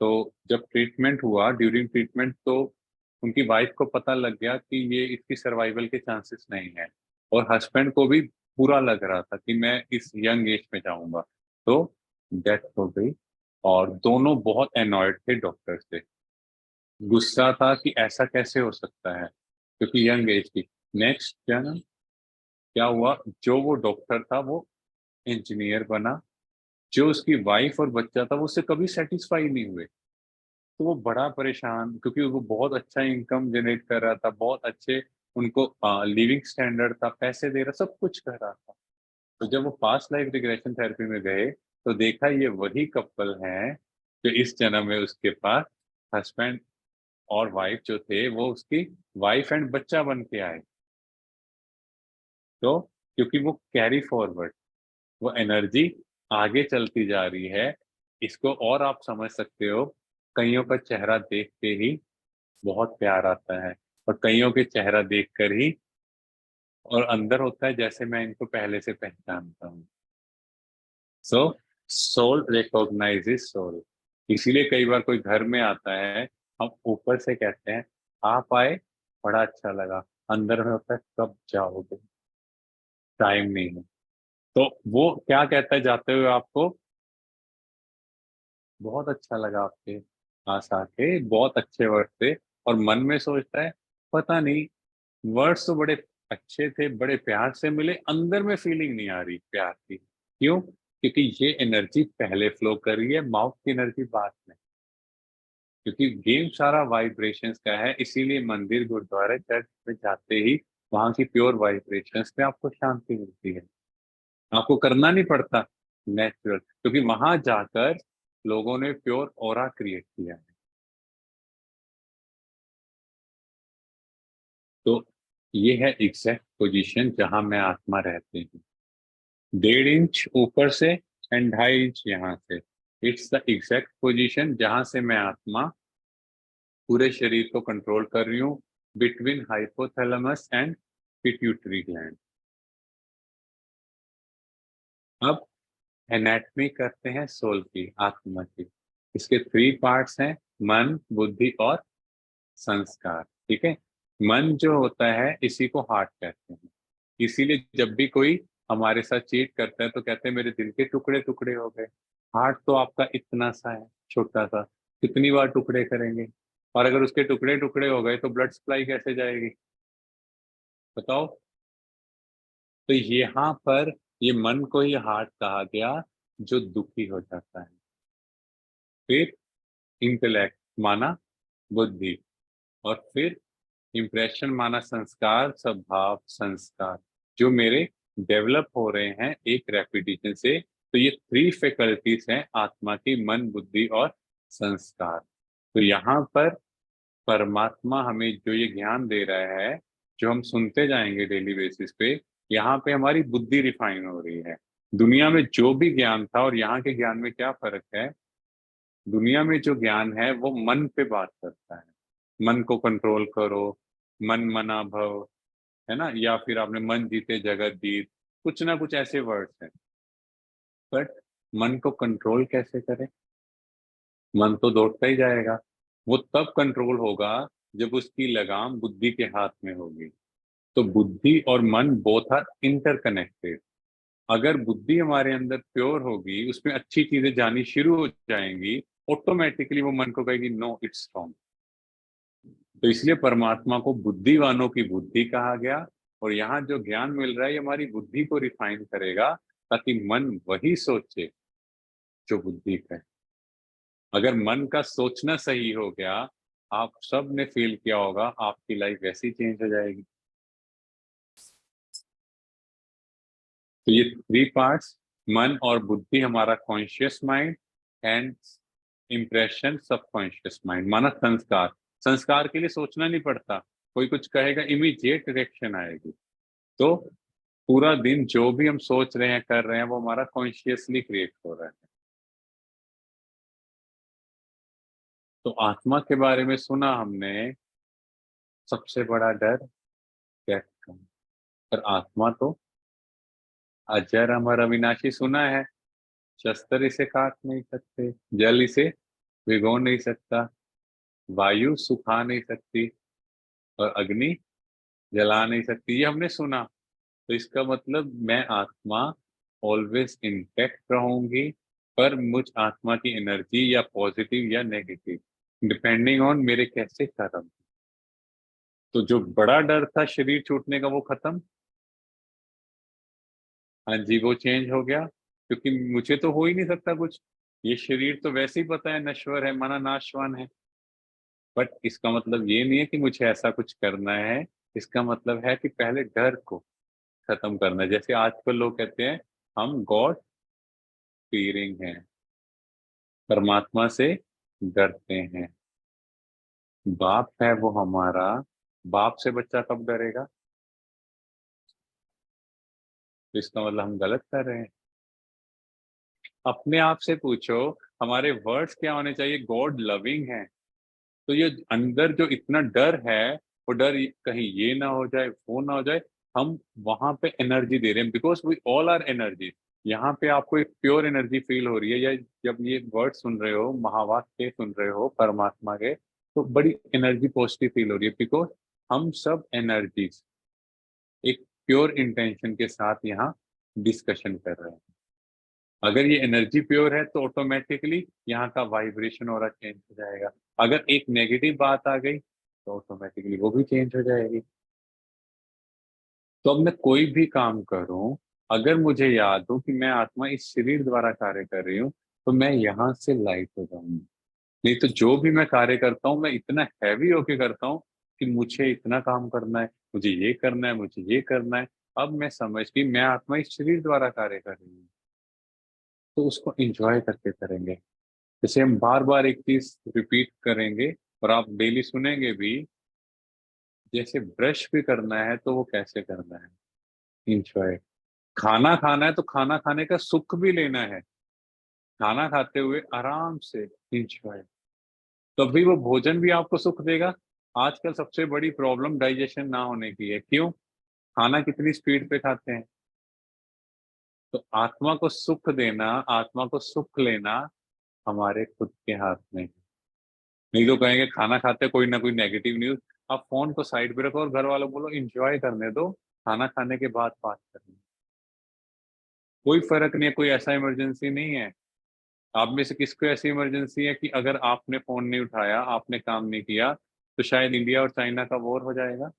तो जब ट्रीटमेंट हुआ, ड्यूरिंग ट्रीटमेंट, तो उनकी वाइफ को पता लग गया कि ये इसकी सर्वाइवल के चांसेस नहीं है। और हस्बैंड को भी बुरा लग रहा था कि मैं इस यंग एज में जाऊंगा। तो डेथ हो गई। और दोनों बहुत एनॉयड थे डॉक्टर से। गुस्सा था कि ऐसा कैसे हो सकता है, क्योंकि यंग एज की। नेक्स्ट क्या हुआ? जो वो डॉक्टर था वो इंजीनियर बना। जो उसकी वाइफ और बच्चा था वो उससे कभी सेटिस्फाई नहीं हुए। तो वो बड़ा परेशान, क्योंकि वो बहुत अच्छा इनकम जनरेट कर रहा था, बहुत अच्छे उनको लिविंग स्टैंडर्ड था, पैसे दे रहा, सब कुछ कर रहा था। तो जब वो पास्ट लाइफ रिग्रेशन थेरेपी में गए तो देखा ये वही कपल हैं जो इस जन्म में उसके पास हस्बैंड और वाइफ जो थे वो उसकी वाइफ एंड बच्चा बन के आए। तो क्योंकि वो कैरी फॉरवर्ड, वो एनर्जी आगे चलती जा रही है। इसको और आप समझ सकते हो, कईयों का चेहरा देख के ही बहुत प्यार आता है, और कईयों के चेहरा देखकर ही और अंदर होता है जैसे मैं इनको पहले से पहचानता हूँ। So soul recognises soul. इसीलिए कई बार कोई घर में आता है, हम ऊपर से कहते हैं आप आए, बड़ा अच्छा लगा, अंदर में होता है कब जाओगे, टाइम नहीं है। तो वो क्या कहता है जाते हुए आपको? बहुत अच्छा लगा आपके पास आके, बहुत अच्छे वर्ड थे। और मन में सोचता है पता नहीं, वर्ड्स तो बड़े अच्छे थे, बड़े प्यार से मिले, अंदर में फीलिंग नहीं आ रही प्यार की। क्यों? क्योंकि ये एनर्जी पहले फ्लो कर रही है, माउथ की एनर्जी बाद में। क्योंकि गेम सारा वाइब्रेशंस का है, इसीलिए मंदिर, गुरुद्वारे, चर्च में जाते ही वहां की प्योर वाइब्रेशंस में आपको शांति मिलती है। आपको करना नहीं पड़ता, नेचुरल, क्योंकि वहां जाकर लोगों ने प्योर ऑरा क्रिएट किया है। तो ये है एग्जैक्ट पोजीशन जहां मैं आत्मा रहती हूँ। 1.5 इंच ऊपर से एंड 2.5 इंच यहाँ से। इट्स द एग्जैक्ट पोजीशन जहां से मैं आत्मा पूरे शरीर को कंट्रोल कर रही हूँ, between hypothalamus and pituitary gland. अब एनाटमी करते हैं सोल की, आत्मा की। इसके 3 पार्ट्स हैं, मन, बुद्धि और संस्कार। ठीक है। मन जो होता है इसी को हार्ट कहते हैं। इसीलिए जब भी कोई हमारे साथ चीट करता है तो कहते हैं मेरे दिल के टुकड़े टुकड़े हो गए। हार्ट तो आपका इतना सा है, छोटा सा, कितनी बार टुकड़े करेंगे? और अगर उसके टुकड़े टुकड़े हो गए तो ब्लड सप्लाई कैसे जाएगी? बताओ। तो यहाँ पर ये मन को ही हार्ट कहा गया, जो दुखी हो जाता है। फिर इंटेलेक्ट माना बुद्धि, और फिर इम्प्रेशन माना संस्कार, स्वभाव, संस्कार जो मेरे डेवलप हो रहे हैं एक रेपिटेशन से। तो ये 3 फैकल्टीज हैं आत्मा की, मन, बुद्धि और संस्कार। तो यहाँ पर परमात्मा हमें जो ये ज्ञान दे रहा है, जो हम सुनते जाएंगे डेली बेसिस पे, यहाँ पे हमारी बुद्धि रिफाइन हो रही है। दुनिया में जो भी ज्ञान था और यहाँ के ज्ञान में क्या फर्क है? दुनिया में जो ज्ञान है वो मन पे बात करता है, मन को कंट्रोल करो, मन मना भव, है ना, या फिर आपने मन जीते जगत जीत, कुछ ना कुछ ऐसे वर्ड्स हैं। बट मन को कंट्रोल कैसे करें? मन तो दौड़ता ही जाएगा। वो तब कंट्रोल होगा जब उसकी लगाम बुद्धि के हाथ में होगी। तो बुद्धि और मन बोथ आर इंटरकनेक्टेड। अगर बुद्धि हमारे अंदर प्योर होगी, उसमें अच्छी चीजें जानी शुरू हो जाएंगी, ऑटोमेटिकली वो मन को कहेगी नो इट्स रॉन्ग। तो इसलिए परमात्मा को बुद्धिवानों की बुद्धि कहा गया। और यहाँ जो ज्ञान मिल रहा है ये हमारी बुद्धि को रिफाइन करेगा, ताकि मन वही सोचे जो बुद्धि का है। अगर मन का सोचना सही हो गया, आप सब ने फील किया होगा, आपकी लाइफ वैसी चेंज हो जाएगी। तो ये 3 पार्ट्स, मन और बुद्धि हमारा conscious mind, and impression subconscious mind माना संस्कार। संस्कार के लिए सोचना नहीं पड़ता, कोई कुछ कहेगा इमीडिएट रिएक्शन आएगी। तो पूरा दिन जो भी हम सोच रहे हैं कर रहे हैं वो हमारा कॉन्शियसली क्रिएट हो रहा है। तो आत्मा के बारे में सुना हमने, सबसे बड़ा डर डेथ का। पर आत्मा तो अजर अमर अविनाशी सुना है। शस्त्र इसे काट नहीं सकते, जल इसे भिगो नहीं सकता, वायु सुखा नहीं सकती, और अग्नि जला नहीं सकती, ये हमने सुना। तो इसका मतलब मैं आत्मा ऑलवेज इंटैक्ट रहूंगी। पर मुझ आत्मा की एनर्जी या पॉजिटिव या नेगेटिव, डिपेंडिंग ऑन मेरे कैसे कर्म। तो जो बड़ा डर था शरीर छूटने का वो खत्म। हाँ जी, वो चेंज हो गया, क्योंकि मुझे तो हो ही नहीं सकता कुछ। ये शरीर तो वैसे ही पता है नश्वर है, माना नाशवान है। बट इसका मतलब ये नहीं है कि मुझे ऐसा कुछ करना है। इसका मतलब है कि पहले डर को खत्म करना है। जैसे आजकल लोग कहते हैं हम गॉड फीयरिंग हैं, परमात्मा से डरते हैं। बाप है वो हमारा, बाप से बच्चा कब डरेगा? तो इसका मतलब हम गलत कर रहे हैं। अपने आप से पूछो, हमारे वर्ड्स क्या होने चाहिए? गॉड लविंग है। तो ये अंदर जो इतना डर है, वो डर कहीं ये ना हो जाए, वो ना हो जाए, हम वहां पे एनर्जी दे रहे हैं, because we all are energy. यहाँ पे आपको एक प्योर एनर्जी फील हो रही है, या जब ये वर्ड सुन रहे हो, महावाक्य सुन रहे हो परमात्मा के, तो बड़ी एनर्जी पॉजिटिव फील हो रही है, बिकॉज हम सब एनर्जी एक प्योर इंटेंशन के साथ यहाँ डिस्कशन कर रहे हैं। अगर ये एनर्जी प्योर है तो ऑटोमेटिकली यहाँ का वाइब्रेशन और चेंज हो जाएगा। अगर एक नेगेटिव बात आ गई तो ऑटोमेटिकली वो भी चेंज हो जाएगी। तो अब मैं कोई भी काम करूं, अगर मुझे याद हो कि मैं आत्मा इस शरीर द्वारा कार्य कर रही हूँ, तो मैं यहाँ से लाइट हो जाऊंगी। नहीं तो जो भी मैं कार्य करता हूँ मैं इतना हैवी होके करता हूँ कि मुझे इतना काम करना है, मुझे ये करना है, मुझे ये करना है। अब मैं समझ गई मैं आत्मा इस शरीर द्वारा कार्य कर रही हूँ, तो उसको एंजॉय करके करेंगे। जैसे हम बार बार एक चीज रिपीट करेंगे, और आप डेली सुनेंगे भी, जैसे ब्रश भी करना है तो वो कैसे करना है? इंजॉय। खाना खाना है तो खाना खाने का सुख भी लेना है, खाना खाते हुए आराम से इंजॉय। तभी वो भोजन भी आपको सुख देगा। आजकल सबसे बड़ी प्रॉब्लम डाइजेशन ना होने की है। क्यों? खाना कितनी स्पीड पे खाते हैं। तो आत्मा को सुख देना, आत्मा को सुख लेना हमारे खुद के हाथ में है। नहीं तो कहेंगे खाना खाते कोई ना कोई नेगेटिव न्यूज, आप फोन को साइड पे रखो और घर वालों को बोलो एंजॉय करने दो, खाना खाने के बाद बात करनी। कोई फर्क नहीं है, कोई ऐसा इमरजेंसी नहीं है। आप में से किसको ऐसी इमरजेंसी है कि अगर आपने फोन नहीं उठाया, आपने काम नहीं किया, तो शायद इंडिया और चाइना का वॉर हो जाएगा?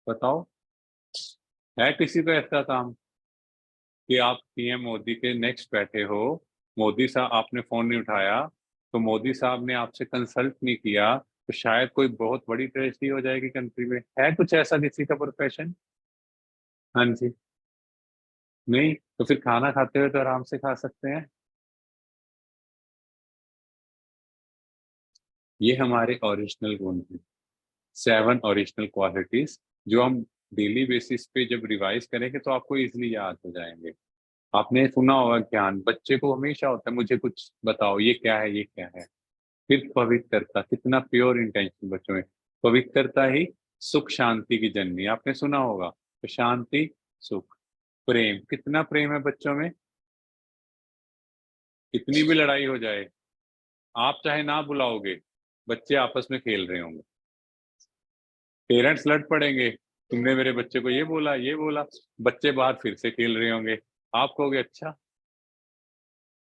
बताओ, है किसी को ऐसा काम कि आप पीएम मोदी के नेक्स्ट बैठे हो, मोदी साहब आपने फोन नहीं उठाया, तो मोदी साहब ने आपसे कंसल्ट नहीं किया, तो शायद कोई बहुत बड़ी ट्रेजेडी हो जाएगी कंट्री में। है कुछ ऐसा किसी का प्रोफेशन? हाँ जी। नहीं तो फिर खाना खाते हुए तो आराम से खा सकते हैं। ये हमारे ओरिजिनल गुण हैं, 7 ओरिजिनल क्वालिटीज, जो हम डेली बेसिस पे जब रिवाइज करेंगे तो आपको इजीली याद हो जाएंगे। आपने सुना होगा ज्ञान, बच्चे को हमेशा होता है मुझे कुछ बताओ, ये क्या है, ये क्या है। फिर पवित्रता, कितना प्योर इंटेंशन बच्चों में। पवित्रता ही सुख शांति की जननी, आपने सुना होगा। तो शांति, सुख, प्रेम, कितना प्रेम है बच्चों में। कितनी भी लड़ाई हो जाए, आप चाहे ना बुलाओगे, बच्चे आपस में खेल रहे होंगे। पेरेंट्स लड़ पड़ेंगे, तुमने मेरे बच्चे को ये बोला, ये बोला, बच्चे बाहर फिर से खेल रहे होंगे। आप कहोगे अच्छा।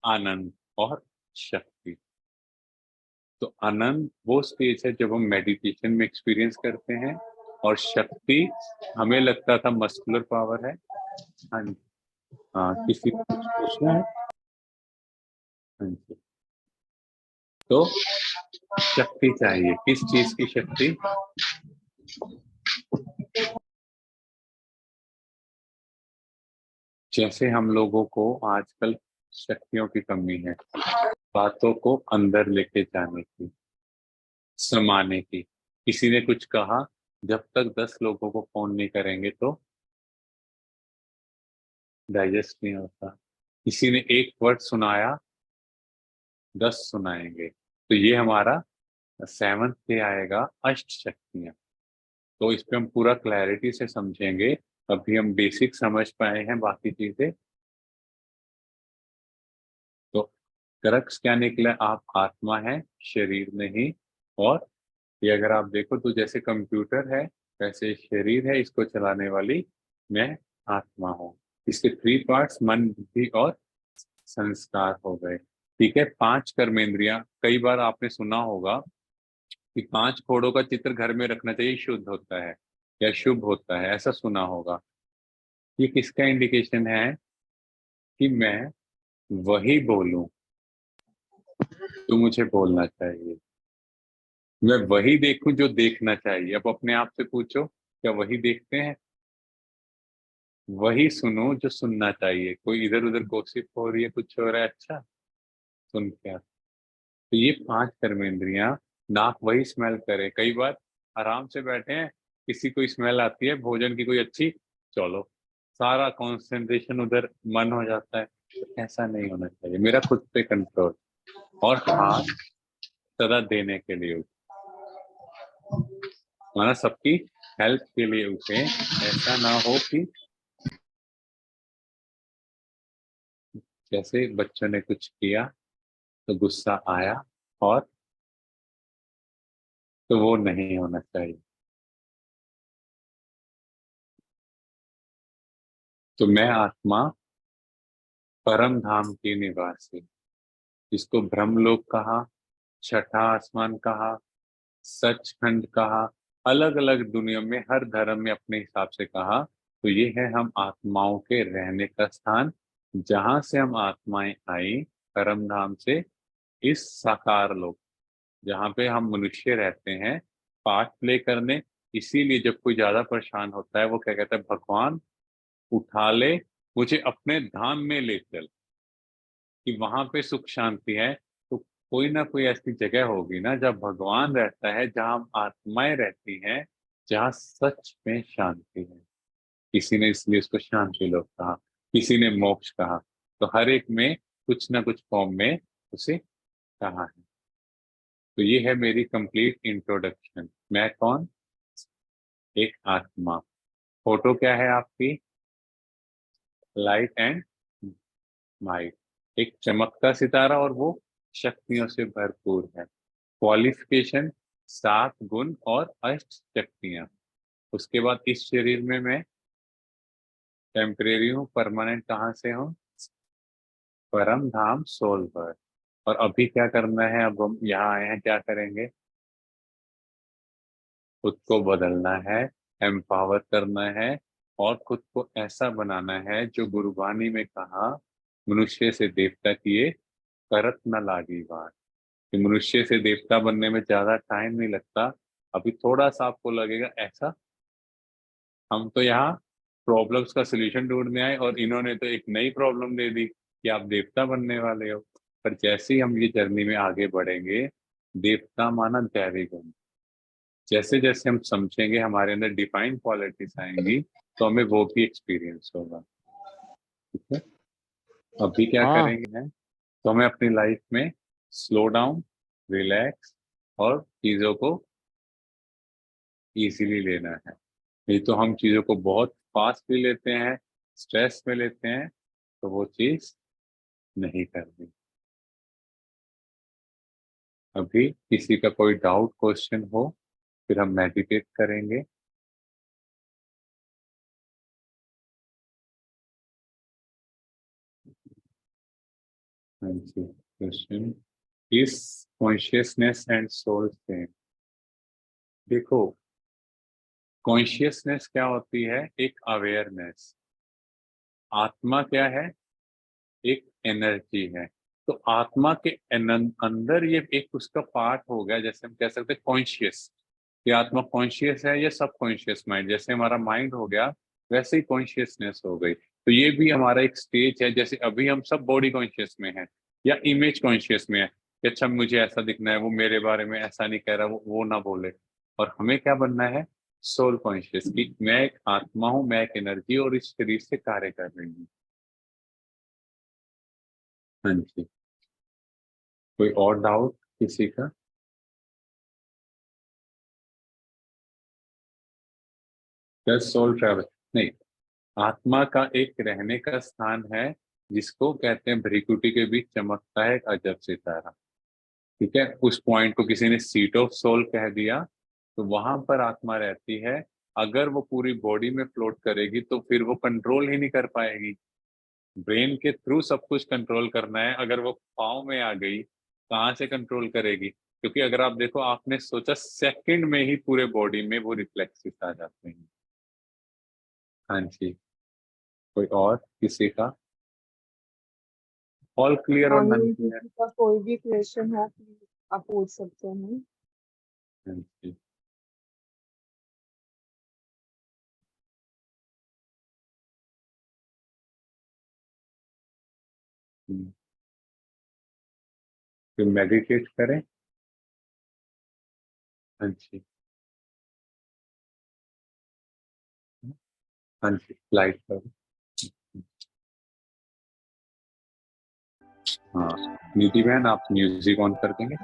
आनंद और शक्ति। तो आनंद वो स्टेज है जब हम मेडिटेशन में एक्सपीरियंस करते हैं, और शक्ति हमें लगता था मस्कुलर पावर है। हाँ जी। हाँ, किसी को कुछ पूछना है? हाँ जी। तो शक्ति चाहिए, किस चीज की शक्ति? जैसे हम लोगों को आजकल शक्तियों की कमी है, बातों को अंदर लेके जाने की, समाने की। किसी ने कुछ कहा, जब तक 10 लोगों को फोन नहीं करेंगे तो डाइजेस्ट नहीं होता। किसी ने एक वर्ड सुनाया, 10 सुनाएंगे। तो ये हमारा 7th पे आएगा, अष्ट शक्तियां। तो इस पे हम पूरा क्लैरिटी से समझेंगे। अभी हम बेसिक समझ पाए हैं, बाकी चीजें तो क्रक्स क्या निकला, आप आत्मा है, शरीर नहीं। और ये अगर आप देखो तो जैसे कंप्यूटर है, वैसे शरीर है, इसको चलाने वाली मैं आत्मा हूँ। इसके 3 पार्ट्स, मन, बुद्धि और संस्कार हो गए। ठीक है, 5 कर्मेंद्रियां। कई बार आपने सुना होगा कि 5 घोड़ों का चित्र घर में रखना चाहिए, शुद्ध होता है या शुभ होता है, ऐसा सुना होगा। ये किसका इंडिकेशन है? कि मैं वही बोलूं जो मुझे बोलना चाहिए, मैं वही देखूं जो देखना चाहिए। अब अपने आप से पूछो, क्या वही देखते हैं? वही सुनो जो सुनना चाहिए। कोई इधर उधर गॉसिप हो रही है, कुछ हो रहा है, अच्छा सुन क्या। तो ये 5 कर्मेंद्रियां, नाक वही स्मेल करे। कई बार आराम से बैठे हैं, किसी को स्मेल आती है भोजन की कोई अच्छी, चलो सारा कंसंट्रेशन उधर, मन हो जाता है। तो ऐसा नहीं होना चाहिए, मेरा खुद पे कंट्रोल। और हाथ सदा देने के लिए उठे, माना सबकी हेल्प के लिए उठे। ऐसा ना हो कि जैसे बच्चों ने कुछ किया तो गुस्सा आया, और तो वो नहीं होना चाहिए। तो मैं आत्मा, परम धाम की निवासी, जिसको ब्रह्मलोक कहा, छठा आसमान कहा, सचखंड कहा, अलग अलग दुनिया में हर धर्म में अपने हिसाब से कहा। तो ये है हम आत्माओं के रहने का स्थान, जहां से हम आत्माएं आई, परम धाम से, इस साकार लोक, जहाँ पे हम मनुष्य रहते हैं पार्ट प्ले करने। इसीलिए जब कोई ज्यादा परेशान होता है, वो क्या कहता है, भगवान उठा ले, मुझे अपने धाम में ले चल, कि वहां पे सुख शांति है। तो कोई ना कोई ऐसी जगह होगी ना जहाँ भगवान रहता है, जहाँ आत्माएं रहती हैं, जहाँ सच में शांति है। किसी ने इसलिए उसको शांति लोक कहा, किसी ने मोक्ष कहा। तो हर एक में कुछ ना कुछ फॉर्म में उसे कहा है। तो ये है मेरी कंप्लीट इंट्रोडक्शन। मैं कौन? एक आत्मा। फोटो क्या है आपकी? लाइट एंड माइट, एक चमकता सितारा, और वो शक्तियों से भरपूर है। क्वालिफिकेशन, 7 गुण और अष्ट शक्तियां। उसके बाद इस शरीर में मैं टेम्परेरी हूँ, परमानेंट कहाँ से हूँ? परम धाम, सोल पर। और अभी क्या करना है, अब हम यहाँ आए हैं, क्या करेंगे? खुद को बदलना है, एम्पावर करना है, और खुद को ऐसा बनाना है जो गुरुवाणी में कहा, मनुष्य से देवता किए, करत न लागी बात। कि मनुष्य से देवता बनने में ज्यादा टाइम नहीं लगता। अभी थोड़ा सा आपको लगेगा ऐसा, हम तो यहाँ प्रॉब्लम्स का सोल्यूशन ढूंढने आए और इन्होंने तो एक नई प्रॉब्लम दे दी कि आप देवता बनने वाले हो। पर जैसे ही हम ये जर्नी में आगे बढ़ेंगे, देवता माना दैवी गुण, जैसे जैसे हम समझेंगे, हमारे अंदर डिफाइन क्वालिटीज आएंगी, तो हमें वो भी एक्सपीरियंस होगा। ठीक है, अभी क्या हाँ करेंगे है, तो हमें अपनी लाइफ में स्लो डाउन, रिलैक्स और चीजों को इजीली लेना है। नहीं तो हम चीजों को बहुत फास्ट भी लेते हैं, स्ट्रेस में लेते हैं, तो वो चीज नहीं करनी। अभी किसी का कोई डाउट क्वेश्चन हो, फिर हम मेडिटेट करेंगे। हाँ जी, question, is consciousness and soul same? देखो, कॉन्शियसनेस क्या होती है? एक अवेयरनेस। आत्मा क्या है? एक एनर्जी है। तो आत्मा के अंदर ये एक उसका पार्ट हो गया, जैसे हम कह सकते हैं कॉन्शियस। ये आत्मा कॉन्शियस है, ये सब कॉन्शियस माइंड, जैसे हमारा माइंड हो गया वैसे ही कॉन्शियसनेस हो गई। तो ये भी हमारा एक स्टेज है। जैसे अभी हम सब बॉडी कॉन्शियस में है या इमेज कॉन्शियस में है कि अच्छा मुझे ऐसा दिखना है, वो मेरे बारे में ऐसा नहीं कह रहा, वो ना बोले। और हमें क्या बनना है? सोल कॉन्शियस, की मैं एक आत्मा हूँ, मैं एक एनर्जी और इस शरीर से कार्य कर रही हूँ। हाँ जी, कोई और डाउट किसी का? जस्ट सोल ट्रैवल नहीं, आत्मा का एक रहने का स्थान है, जिसको कहते हैं भ्रिकुटी के बीच चमकता है एक अजब सितारा। ठीक है, उस पॉइंट को किसी ने सीट ऑफ सोल कह दिया, तो वहां पर आत्मा रहती है। अगर वो पूरी बॉडी में फ्लोट करेगी तो फिर वो कंट्रोल ही नहीं कर पाएगी। ब्रेन के थ्रू सब कुछ कंट्रोल करना है, अगर वो पाँव में आ गई कहाँ से कंट्रोल करेगी? क्योंकि अगर आप देखो, आपने सोचा सेकंड में ही पूरे बॉडी में वो रिफ्लेक्सेस आ जाते हैं। हाँ जी, कोई और किसी का? ऑल क्लियर और नन मॉर्निंग क्लियर? किसी का कोई भी क्वेश्चन हो प्लीज आप पूछ सकते हैं। हाँ जी। फिर मेडिटेट करें। हाँ जी। हाँ जी, लाइट करें। हाँ, निधि बहन आप म्यूजिक ऑन कर देंगे?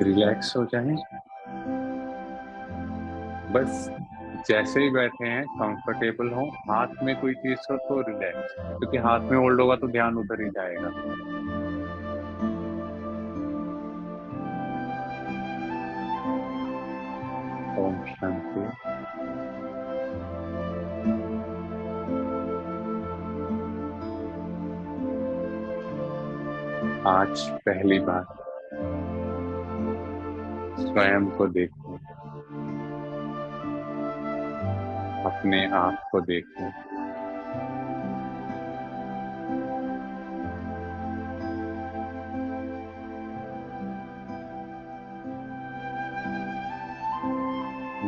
रिलैक्स हो जाएं, बस जैसे ही बैठे हैं कंफर्टेबल हो। हाथ में कोई चीज हो तो रिलैक्स, क्योंकि हाथ में होल्ड होगा तो ध्यान उधर ही जाएगा। ओम शांति। आज पहली बार स्वयं को देखो, अपने आप को देखो।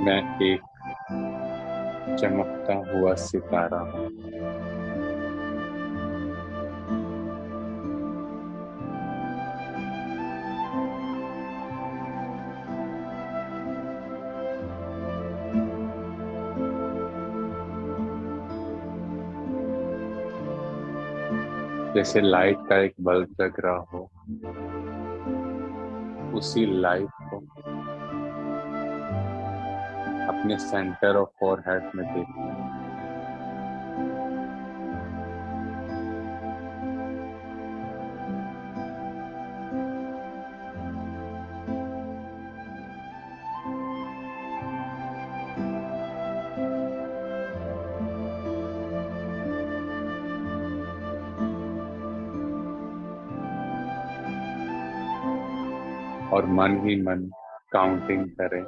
मैं एक चमकता हुआ सितारा हूँ। जैसे लाइट का एक बल्ब जग रहा हो, उसी लाइट को अपने सेंटर ऑफ फोरहेड में देखो। और मन ही मन काउंटिंग करें,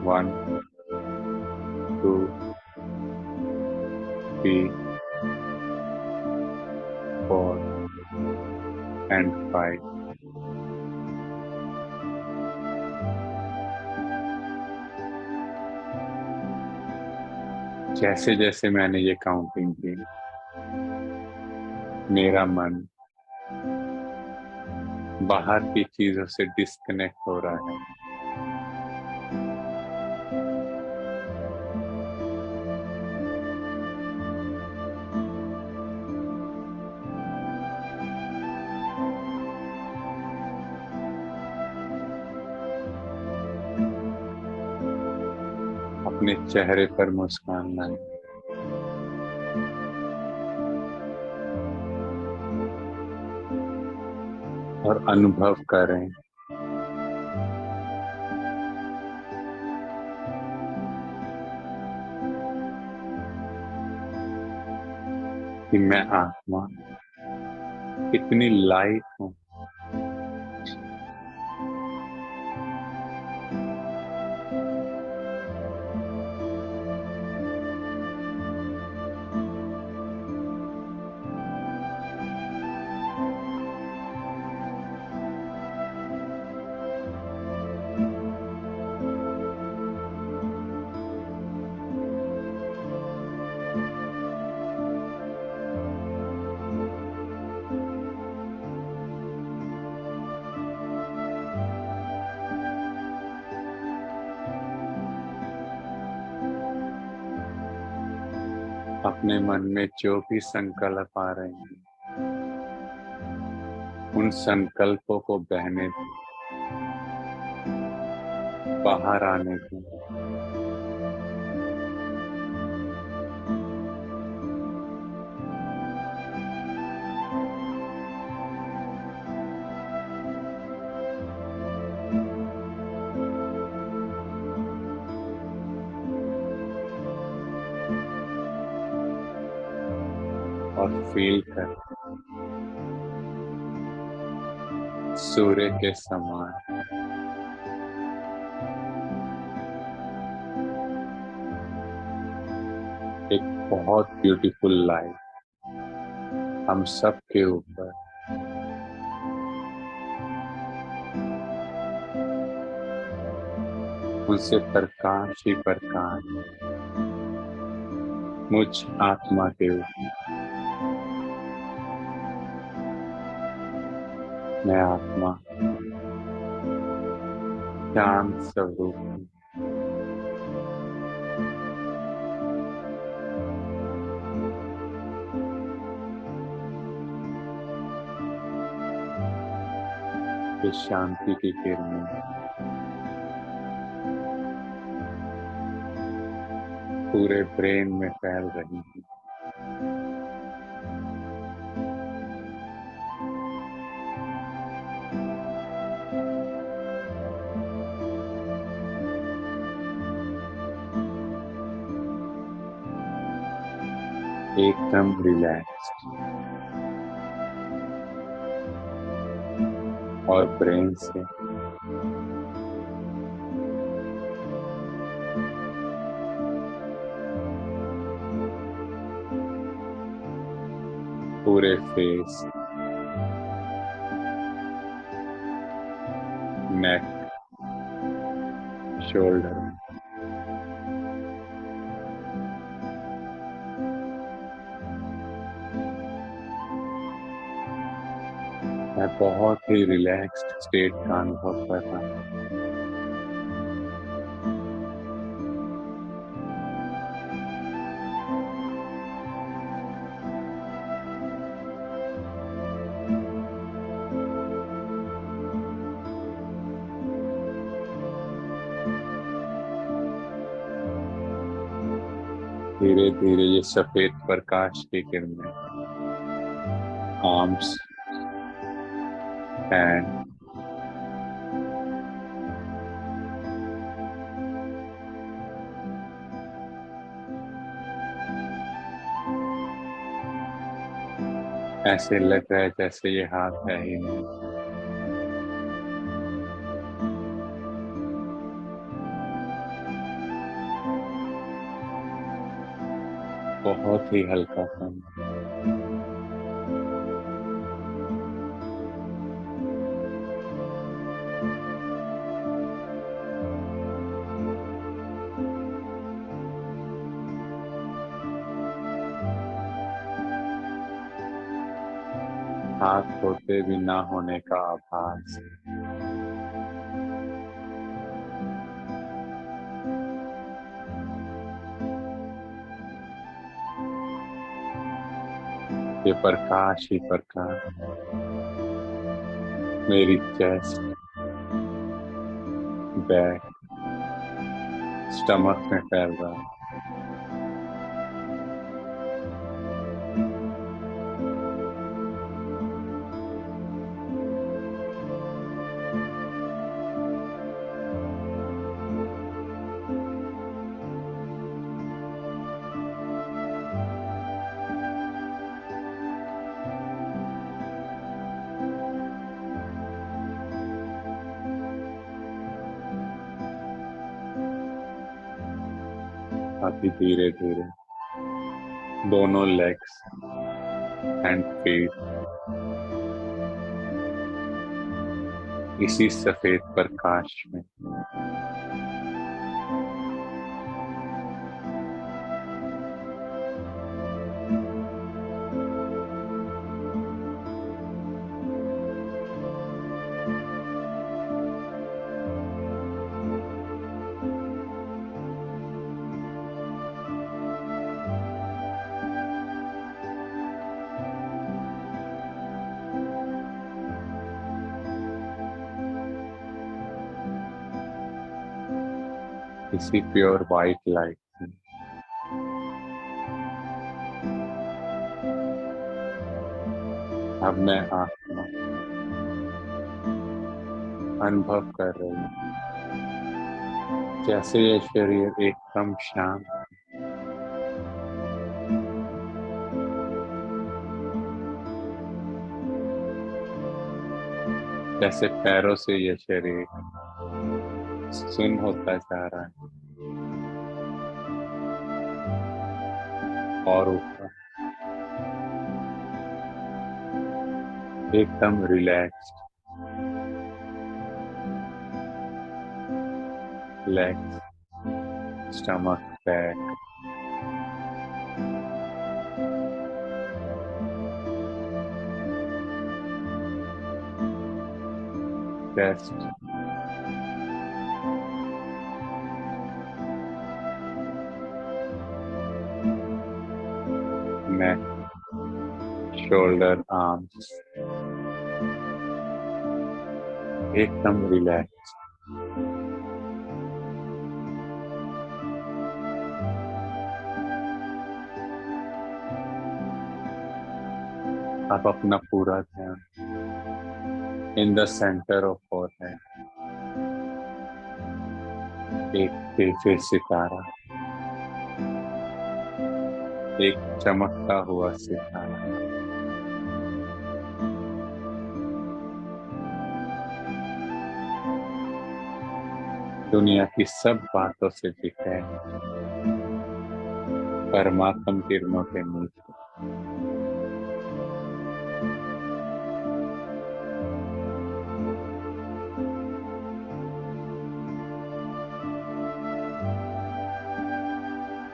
1 2 3 and 5. जैसे जैसे मैंने ये काउंटिंग की, मेरा मन बाहर की चीजों से डिस्कनेक्ट हो रहा है। अपने चेहरे पर मुस्कान लाएं और अनुभव करें कि मैं आत्मा कितनी लाइट हूँ। अपने मन में जो भी संकल्प आ रहे हैं, उन संकल्पों को बहने दें, बाहर आने दें। और फील कर सूर्य के समान एक बहुत ब्यूटीफुल लाइट हम सब के ऊपर उनसे प्रकाश ही प्रकाश मुझ आत्मा के ऊपर। मैं आत्मा शांत स्वरूप हूँ। इस शांति की किरणें पूरे ब्रेन में फैल रही हैं। एकदम रिलैक्स्ड और ब्रेन से पूरे फेस, नेक, शोल्डर में मैं बहुत ही रिलैक्स्ड स्टेट का अनुभव कर रहा हूँ। धीरे धीरे ये सफेद प्रकाश की किरणें आर्म्स, हैंड, ऐसे लग रहा है जैसे ये हाथ है ही नहीं। बहुत ही हल्का सा हाथ होते भी ना होने का आभास। ये प्रकाश ही प्रकाश मेरी चेस्ट, बैक, स्टमक में फैल रहा है। अभी धीरे धीरे दोनों लेग्स एंड फीट इसी सफेद प्रकाश में इसी प्योर वाइट लाइट में अब मैं आत्मा अनुभव कर रही हूँ जैसे ये शरीर एकदम शांत, जैसे पैरों से ये शरीर सुन्न होता जा रहा है और ऊपर एकदम relaxed, legs, stomach, back, chest, neck, shoulder, arms एकदम रिलैक्स। आप अपना पूरा ध्यान in the centre of forehead, एक तेज सितारा, एक चमकता हुआ सितारा दुनिया की सब बातों से दिखे परमात्म किरणों के नीचे।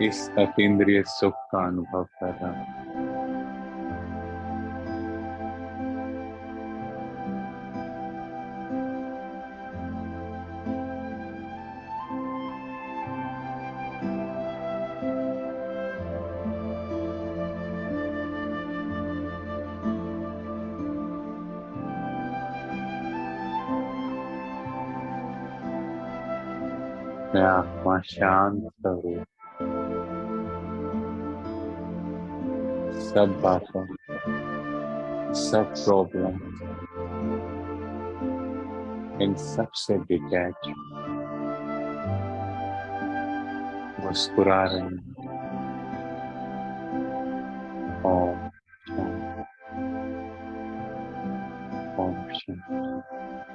इस अतीन्द्रिय सुख का अनुभव कर रहा हूं। मैं आत्मा शांत स्वरूप सब बातों, सब प्रॉब्लम, इन सब से डिटैच मुस्कुरा रही हूँ। ओम शांति, ओम शांति।